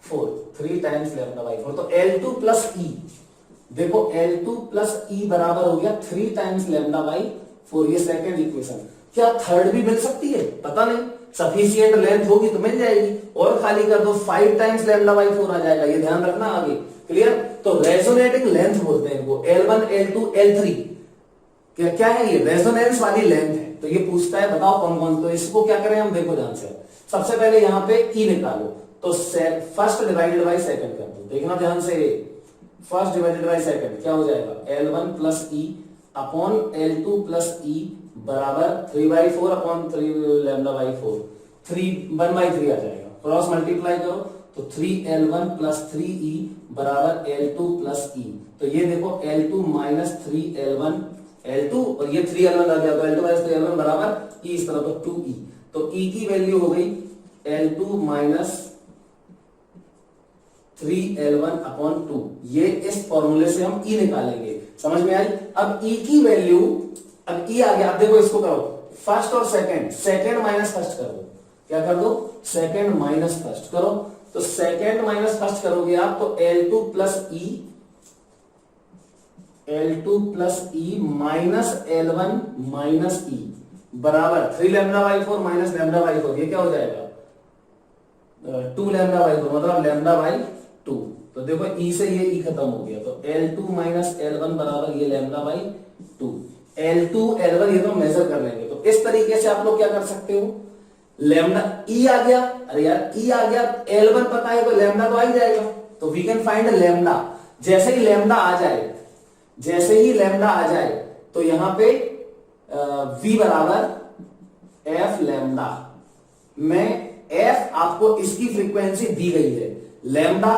4, 3 times lambda by 4। तो L2 प्लस ई, देखो L2 प्लस ई बराबर हो गया 3 टाइम्स लैम्डा बाई 4, ये सेकंड इक्वेशन। क्या थर्ड भी मिल सकती है, पता नहीं, सफिशिएंट लेंथ होगी तो मिल जाएगी, और खाली कर दो 5 टाइम्स लैम्डा बाई 4 आ जाएगा, ये ध्यान रखना आगे, क्लियर। तो रेजोनेटिंग लेंथ बोलते हैं इनको, L1 L2 L3, क्या है ये, रेजोनेंस वाली लेंथ है। तो ये पूछता है बताओ कौन कौन, तो इसको क्या करें हम, देखो ध्यान से। सबसे पहले यहां पे ई निकालो, तो फर्स्ट डिवाइडेड बाई सेकंड कर दो, देखना ध्यान से, फर्स्ट डिवाइडेड बाई सेकंड क्या हो जाएगा, L1 plus e upon L2 plus e बराबर 3/4 अपॉन 3 लैम्डा बाई 4, 1/3 आ जाएगा। क्रॉस मल्टीप्लाई करो तो 3L1 प्लस 3E बराबर L2 प्लस ई। तो ये देखो L2 माइनस 3L1, L2 और ये 3L1 आ गया, तो L2 माइनस 3L1 बराबर ई, इस तरह तो 2E। तो E की वैल्यू हो गई L2 माइनस 3L1 अपॉन 2। ये इस फॉर्मूले से हम E निकालेंगे, समझ में आई। अब E की वैल्यू, अब E आ गया, अब देखो इसको करो फर्स्ट और सेकंड, सेकंड माइनस फर्स्ट कर दो, क्या कर दो, सेकंड माइनस फर्स्ट करो। तो सेकंड माइनस फर्स्ट करोगे आप तो L2 प्लस ई, L2 plus E minus L1 minus ई बराबर 3 lambda by 4 minus lambda by 4, ये क्या हो जाएगा 2 लैम्डा बाई 4, मतलब लैम्डा बाई 2। तो देखो ई से ये ई खत्म हो गया, तो L2 माइनस L1 बराबर ये लैम्डा बाई 2, L2 L1 ये तो मेजर कर लेंगे। तो इस तरीके से आप लोग क्या कर सकते हो, लैम्डा ई आ गया, अरे यार ई आ गया, L1 पता है तो लैम्डा तो आ ही जाएगा, तो वी कैन फाइंड लैम्डा। जैसे ही लैम्डा आ जाए, जैसे ही लैम्डा आ जाए तो यहां पे V बराबर एफ लैम्डा में एफ आपको इसकी फ्रीक्वेंसी दी गई है, लैम्डा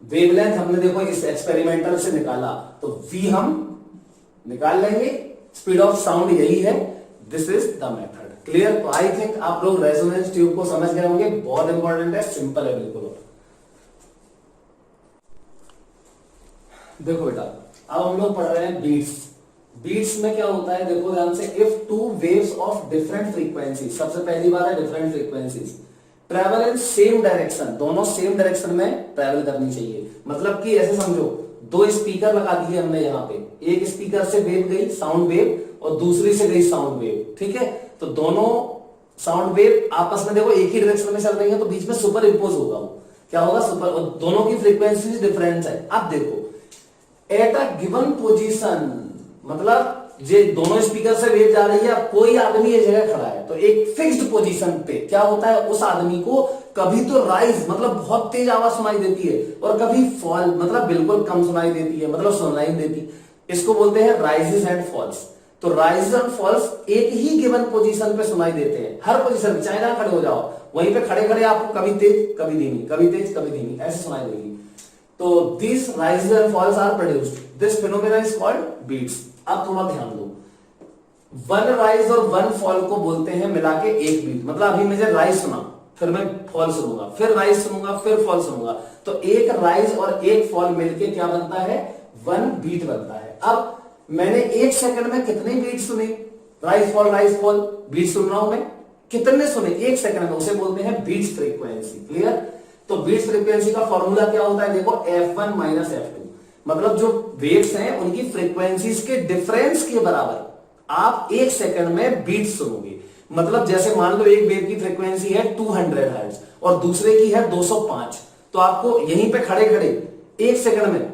वेवलेंथ हमने देखो इस एक्सपेरिमेंटल से निकाला, तो V हम निकाल लेंगे, स्पीड ऑफ साउंड यही है, this is the method, clear. तो आई थिंक आप लोग रेजोनेंस ट्यूब को समझ गए होंगे, बहुत इंपॉर्टेंट है, सिंपल है बिल्कुल। देखो बेटा अब हम लोग पढ़ रहे हैं बीट्स। बीट्स में क्या होता है, देखो ध्यान से, if two waves of different frequency, सबसे पहली बात है different frequencies travel in same direction, दोनों सेम डायरेक्शन में ट्रेवल करनी चाहिए। मतलब कि ऐसे समझो, दो स्पीकर लगा दिए हमने यहाँ पे, एक स्पीकर से वेव गई साउंड वेव और दूसरी से गई साउंड वेव, ठीक है। तो दोनों साउंड वेव आपस में देखो एक ही डायरेक्शन में चल रही है, तो बीच में सुपर इम्पोज होगा, वो क्या होगा सुपर, और दोनों की फ्रीक्वेंसी डिफरेंस है। अब देखो एट अ गिवन पोजीशन, मतलब ये दोनों स्पीकर से वेव जा रही है, कोई आदमी एक जगह खड़ा है, तो एक फिक्स्ड पोजीशन पे क्या होता है, उस आदमी को कभी तो राइज मतलब बहुत तेज आवाज सुनाई देती है, और कभी फॉल मतलब बिल्कुल कम सुनाई देती है, मतलब सुनाई देती, इसको बोलते हैं राइजेस एंड फॉल्स। तो राइजेस एंड फॉल्स एक ही गिवन पोजीशन पे सुनाई देते हैं, हर पोजीशन, चाहे जहां खड़े हो जाओ वहीं पे खड़े खड़े आपको कभी तेज कभी धीमी, कभी तेज कभी धीमी ऐसे सुनाई देगी। तो this rises and falls are produced, this phenomena is called beats. अब थोड़ा ध्यान दो, वन राइज और वन फॉल को बोलते हैं मिला के एक बीट। मतलब अभी मुझे राइज सुना, फिर मैं फॉल सुनूंगा, फिर राइज सुनूंगा, फिर फॉल सुनूंगा, तो एक राइज और एक फॉल मिलके क्या बनता है, वन बीट बनता है। अब मैंने एक सेकंड में कितने बीट सुने, राइज फॉल बीट सुन रहा हूं मैं, कितने सुने एक सेकंड में, उसे बोलते हैं बीट्स फ्रीक्वेंसी, क्लियर। तो बीट्स फ्रीक्वेंसी का फॉर्मूला क्या होता है, देखो F1 माइनस F2, मतलब जो वेव्स हैं उनकी फ्रीक्वेंसीज के डिफरेंस के बराबर आप एक सेकंड में बीट सुनोगे। मतलब जैसे मान लो एक वेव की फ्रीक्वेंसी है 200 हर्ट्ज और दूसरे की है 205, तो आपको यहीं पे खड़े खड़े एक सेकंड में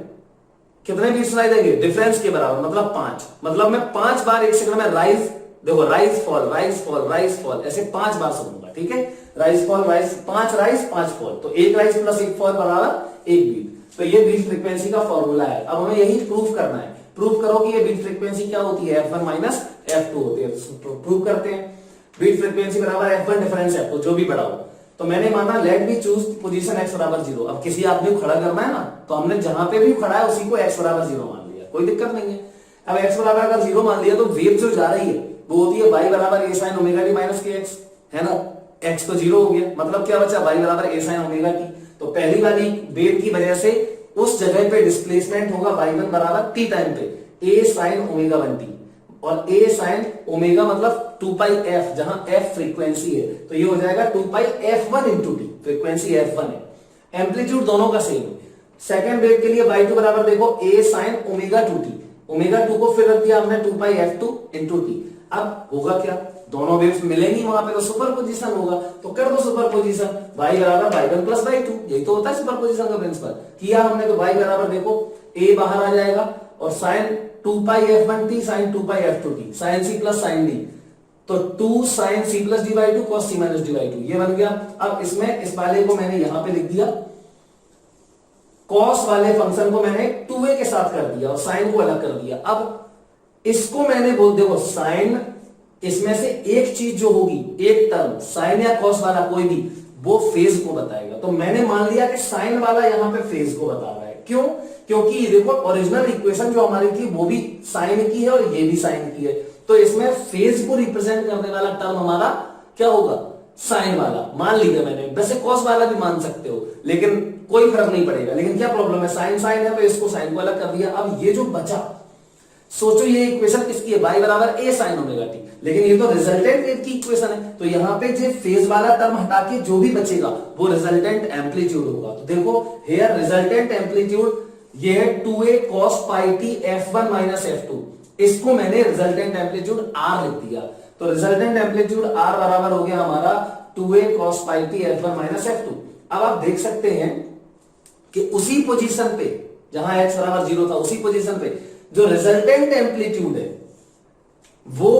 कितने बीट सुनाई देंगे, डिफरेंस के बराबर, मतलब 5। मतलब मैं 5 बार एक सेकंड में राइज, देखो rise fall rise fall rise fall ऐसे 5 बार सुनूंगा, ठीक है। Rise fall rise, 5 rise 5 fall, तो एक राइज प्लस एक फॉल बराबर एक बीट। तो ये बीट फ्रीक्वेंसी का फॉर्मूला है। अब हमें यही प्रूव करना है प्रूव करो कि ये बीट फ्रीक्वेंसी क्या होती है, F1 माइनस F2 होती है। तो प्रूव करते हैं, बीट फ्रीक्वेंसी बराबर F1 डिफरेंस F2 जो भी बड़ा हो। तो मैंने माना let be choose position x बराबर 0। अब किसी आदमी को खड़ा करना है ना, तो हमने जहां पे भी खड़ा है उसी को x बराबर 0 मान लिया, कोई दिक्कत नहीं है। अब x बराबर अगर 0 मान लिया तो वेव जो जा रही है वो होती है y बराबर a sin omega t minus के x, है ना। x तो 0 हो गया, मतलब क्या बचा, y बराबर a sin ओमेगा t। तो पहली वाली वेव की वजह से उस जगह पे डिस्प्लेसमेंट होगा y1 बराबर t टाइम पे a sin ओमेगा 1t, और a sin ओमेगा मतलब 2 पाई f, जहां f फ्रीक्वेंसी है तो ये हो जाएगा 2 पाई f1 into T, frequency f1 है। एम्पलीट्यूड दोनों का सेम है। सेकेंड वेव के लिए y2 बराबर देखो a sin omega 2t, omega 2 को फिर रख दिया हमने 2 पाई f2 इंटू टी। अब होगा क्या, दोनों वेव्स मिलेंगी वहां पे तो सुपरपोजिशन होगा, तो कर दो सुपरपोजिशन, y बराबर y1 प्लस y2, यही तो होता है सुपरपोजिशन का प्रिंसिपल। किया हमने तो y बराबर देखो a बाहर आ जाएगा और sin 2 पाई f1t sin 2 पाई f2t sin c plus sin d, तो 2 sin c plus D by 2 cos c minus D by 2 ये बन गया। अब इसमें इस वाले को मैंने यहां पे लिख दिया, cos वाले फंक्शन को मैंने 2a के साथ कर दिया और sin को अलग कर दिया। अब इसको मैंने बोल देखो sin, इसमें से एक चीज जो होगी, एक टर्म sin या cos वाला कोई भी, वो फेज को बताएगा। तो मैंने मान लिया कि sin वाला यहां पे फेज को बता रहा है। क्यों, क्योंकि देखो ओरिजिनल इक्वेशन जो हमारी थी वो भी sin की है और ये भी sin की है, तो इसमें फेज को रिप्रेजेंट करने वाला टर्म हमारा क्या होगा, साइन वाला मान लिया मैंने। वैसे कॉस वाला भी मान सकते हो, लेकिन कोई फर्क नहीं पड़ेगा। लेकिन क्या प्रॉब्लम है, साइन साइन है तो इसको साइन को अलग कर दिया। अब ये जो बचा, सोचो ये इक्वेशन किसकी है, y बराबर a sin ओमेगा t, लेकिन ये तो रिजल्टेंट वेव की इक्वेशन है। तो यहाँ पे जो फेज वाला टर्म हटा के जो भी बचेगा वो रिजल्टेंट एम्पलीट्यूड होगा। तो देखो हेयर रिजल्टेंट एम्पलीट्यूड ये है 2a cos pi t f1 minus f2, इसको मैंने रिजल्टेंट एम्पलीट्यूड r लिख दिया। तो रिजल्टेंट एम्पलीट्यूड r बराबर हो गया हमारा 2a cos pi t f1 minus f2। अब आप देख सकते हैं कि उसी पोजीशन पे जहां x बराबर 0 था, उसी पोजीशन पे जो रिजल्टेंट एम्पलीट्यूड है वो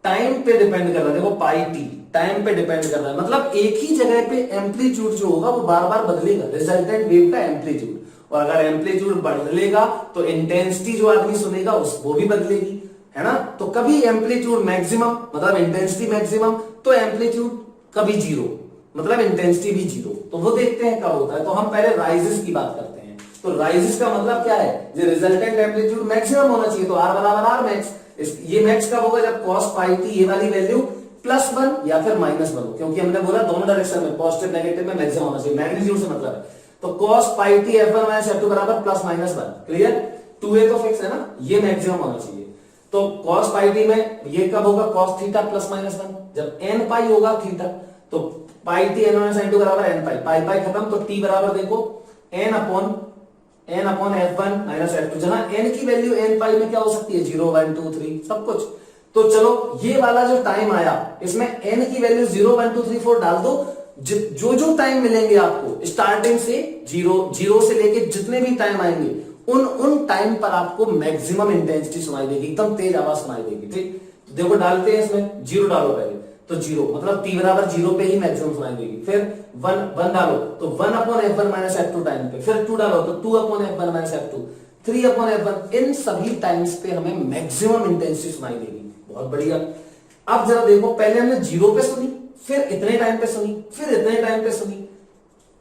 टाइम पे डिपेंड कर रहा है। देखो पाई टी टाइम पे डिपेंड कर रहा है, मतलब एक ही जगह पे एम्पलीट्यूड जो होगा वो बार बार बदलेगा, रिजल्टेंट वेव का एम्पलीट्यूड। और अगर एम्पलीट्यूड बदलेगा तो इंटेंसिटी जो आदमी सुनेगा वो भी बदलेगी, है ना। तो कभी एम्पलीट्यूड मैक्सिमम मतलब इंटेंसिटी मैक्सिमम, तो एम्पलीट्यूड कभी जीरो मतलब इंटेंसिटी भी जीरो। तो वो देखते हैं कब होता है। तो हम पहले राइजेस की बात करते हैं। तो राइजेस का मतलब क्या है, जो रिजल्टेंट एम्पलीट्यूड मैक्सिमम होना चाहिए, तो r बराबर r मैक्स। ये मैक्स कब होगा, जब cos पाई t ये वाली वैल्यू +1 या फिर -1 हो, क्योंकि हमने बोला दोनों डायरेक्शन में पॉजिटिव नेगेटिव में मैक्सिमम होना चाहिए, मैग्नीट्यूड से मतलब है। तो cos पाई t f1 माइनस f2 बराबर +-1, क्लियर। 2a तो फिक्स है ना, ये मैक्सिमम होना चाहिए। तो cos पाई t में ये कब होगा, cos थीटा +-1, जब n पाई होगा थीटा, तो पाई t n माइनस n2 बराबर n पाई, पाई पाई खत्म, तो t बराबर देखो n upon f1 minus f2, जहां n की वैल्यू n पाई में क्या हो सकती है, 0 1 2 3 सब कुछ। तो चलो ये वाला जो टाइम आया इसमें n की वैल्यू 0 1 2 3 4 डाल दो। जो टाइम मिलेंगे आपको स्टार्टिंग से जीरो से लेके जितने भी टाइम आएंगे उन टाइम पर आपको मैक्सिमम इंटेंसिटी सुनाई देगी, एकदम तेज आवाज सुनाई देगी। ठीक, तो देखो डालते हैं इसमें, 0 डालो पहले, तो 0 मतलब t बराबर 0 पे ही मैक्सिमम सुनाई देगी। फिर 1 डालो तो 1 upon f1 minus f2 time पे, फिर 2 डालो तो 2 upon f1 minus f2, 3 upon f1, इन सभी टाइम्स पे हमें मैक्सिमम इंटेंसिटी सुनाई देगी। बहुत बढ़िया। अब जरा देखो, पहले हमने 0 पे सुनी, फिर इतने टाइम पे सुनी, फिर इतने टाइम पे सुनी,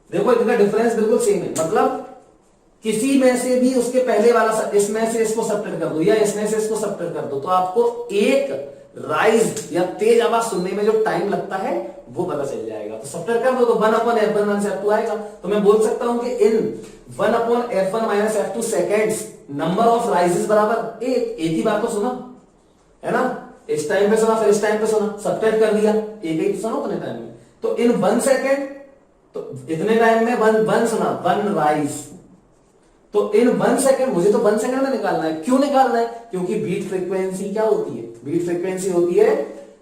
देखो इनका डिफरेंस बिल्कुल सेम है। मतलब किसी में से भी उसके पहले वाला, इसमें से इसको सब्ट्रैक्ट कर दो या इसमें से इसको सब्ट्रैक्ट कर दो, तो आपको एक राइज या तेज आवाज सुनने में जो टाइम लगता है वो पता चल जाएगा। तो सब्ट्रैक्ट कर दो तो 1 अपॉन f1 माइनस f2 आएगा। तो मैं बोल सकता हूं कि इन 1 upon f1 minus f2 seconds number of rises बराबर एक ही बार तो सुना है ना, इस टाइम पे सुना फिर इस टाइम पे सुना, सब्ट्रैक्ट कर दिया, एक ही सुना उतने टाइम में। तो इन 1 सेकेंड, तो इतने टाइम में 1 सुना, 1 राइज। तो इन 1 सेकेंड, मुझे तो 1 सेकेंड में निकालना है। क्यों निकालना है, क्योंकि बीट फ्रीक्वेंसी क्या होती है, बीट फ्रीक्वेंसी होती है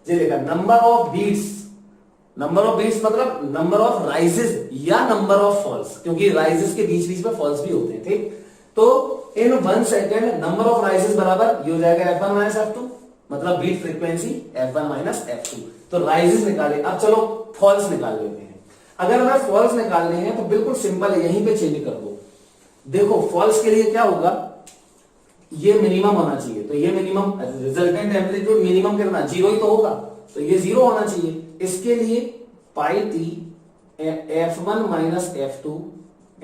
ये देखा नंबर ऑफ बीट्स मतलब नंबर ऑफ राइजेस या नंबर ऑफ फॉल्स, क्योंकि राइजेस के बीच बीच में फॉल्स भी होते हैं। ठीक, तो in 1 second number of rises बराबर ये हो जाएगा f1 माइनस f2, मतलब beat frequency f1 minus f2। तो राइजेस निकाले। अब चलो फॉल्स निकाल लेते हैं। अगर हमें फॉल्स निकालने हैं तो बिल्कुल सिंपल है, यहीं पे चेंज कर दो। देखो फॉल्स के लिए क्या होगा, ये मिनिमम होना चाहिए, तो ये मिनिमम रिजल्टेंट एम्पलीट्यूड मिनिमम कितना, 0 ही तो होगा, तो ये 0 होना चाहिए। इसके लिए pi T F1 minus F2,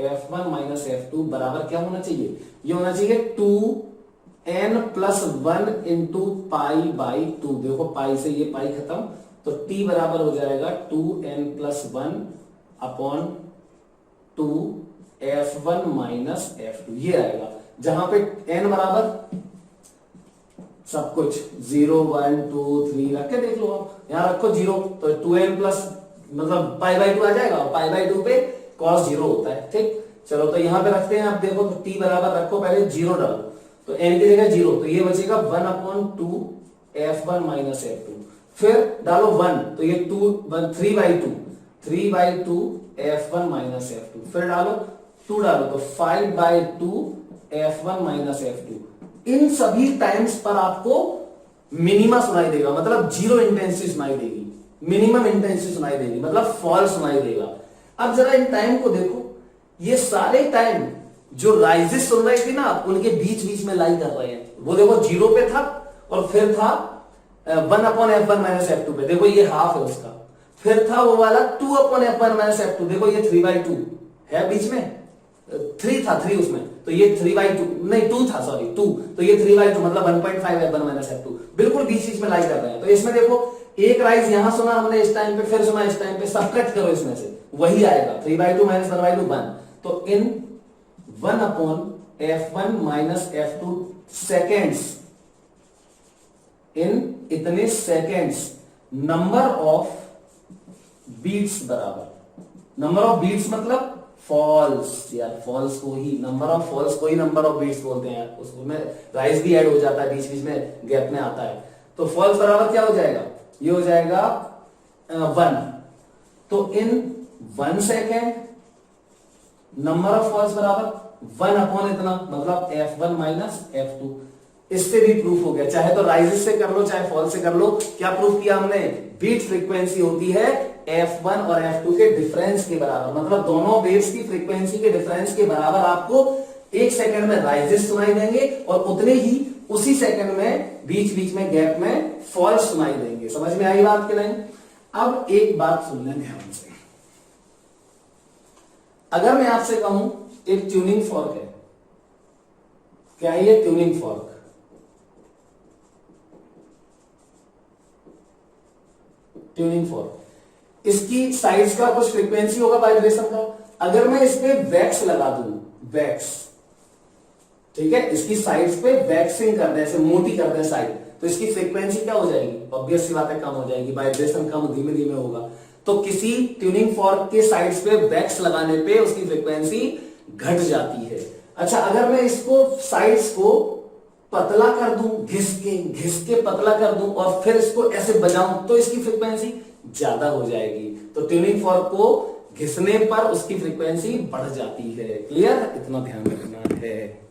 F1 minus F2 बराबर क्या होना चाहिए, ये होना चाहिए 2n plus 1 into pi by 2। देखो पाई से ये पाई खत्म, तो t बराबर हो जाएगा 2n plus 1 upon 2 F1 minus F2, ये आएगा। जहां पे n बराबर सब कुछ 0 1 2 3 रख के देख लो आप, यहां रखो 0, तो 2n प्लस मतलब पाई बाई 2 आ जाएगा, और पाई बाई 2 पे cos 0 होता है, ठीक। चलो तो यहां पे रखते हैं, आप देखो तो t बराबर रखो, पहले 0 डालो, तो n की जगह 0, तो ये बचेगा 1 अपॉन 2 F1 माइनस F2, फिर डालो 1, तो ये 3 बाई 2 F1 माइनस F2, फिर डालो 2 डालो, तो 5 बाई 2 F1 माइनस F2। इन सभी टाइम्स पर आपको मिनिमा सुनाई देगा, मतलब 0 इंटेंसिटी सुनाई देगी, मिनिमम इंटेंसिटी सुनाई देगी, मतलब फॉल सुनाई देगा। अब जरा इन टाइम को देखो, ये सारे टाइम जो राइजेस सुन रही थी ना, उनके बीच बीच में लाई कर रहे हैं। वो देखो 0 पे था, और फिर था 1 अपॉन F1 माइनस F2 पे, देखो ये हाफ है उसका, फिर था वो वाला 2 अपॉन F1 माइनस F2, देखो ये 3/2 है, बीच में 3 था, 3 उसमें, तो ये 3/2 नहीं 2 था, सॉरी 2, तो ये 3/2 मतलब 1.5 F1 माइनस F2, बिल्कुल बीच बीच में लाई कर रहे हैं। तो इसमें देखो एक राइज यहां सुना हमने इस टाइम पे, फिर सुना इस टाइम पे, सबट्रैक्ट करो इसमें से, वही आएगा 3/2 माइनस 1/2 1, तो in 1 upon F1 minus F2 seconds, in इतने सेकेंड्स नंबर ऑफ बीट्स बराबर, नंबर ऑफ बीट्स मतलब फॉल्स, यार फॉल्स को ही नंबर ऑफ फॉल्स को ही नंबर ऑफ बीट्स बोलते हैं यार, उसमें राइज भी ऐड हो जाता है, बीच बीच में गैप में आता है। तो फॉल्स बराबर क्या हो जाएगा, ये हो जाएगा 1, तो in 1 second number of false बराबर 1 अपॉन इतना, मतलब F1 माइनस F2। इससे भी प्रूफ हो गया, चाहे तो राइजेस से कर लो चाहे फॉल से कर लो। क्या प्रूफ किया हमने, बीट फ्रीक्वेंसी होती है F1 और F2 के डिफरेंस के बराबर, मतलब दोनों वेव्स की फ्रीक्वेंसी के डिफरेंस के बराबर आपको 1 सेकंड में राइजेस सुनाई देंगे, और उतने ही उसी सेकंड में बीच बीच में गैप में फॉल सुनाई देंगे। समझ में आई बात कि नहीं? अब एक बात सुन लें ध्यान से, अगर मैं आपसे कहूं एक ट्यूनिंग फॉर्क है, क्या है ये ट्यूनिंग फॉर्क, ट्यूनिंग फॉर्क, इसकी साइज का कुछ फ्रीक्वेंसी होगा वाइब्रेशन का। अगर मैं इस पे वैक्स लगा दूं, वैक्स, ठीक है, इसकी साइड्स पे वैक्सिंग कर दे, ऐसे मोटी कर दे साइड, तो इसकी फ्रीक्वेंसी क्या हो जाएगी, ऑब्वियस सी बात है कम हो जाएगी, वाइब्रेशन कम धीमे धीमे होगा। तो किसी ट्यूनिंग फॉर्क के साइड्स पे वैक्स लगाने पे उसकी फ्रीक्वेंसी घट जाती है। अच्छा, अगर मैं इसको साइड्स को पतला कर दूं, घिस के पतला कर दूं, और फिर इसको ऐसे बजाऊं, तो इसकी फ्रीक्वेंसी ज्यादा हो जाएगी। तो ट्यूनिंग फॉर्क को घिसने पर उसकी फ्रीक्वेंसी बढ़ जाती है। क्लियर? इतना ध्यान रखना है।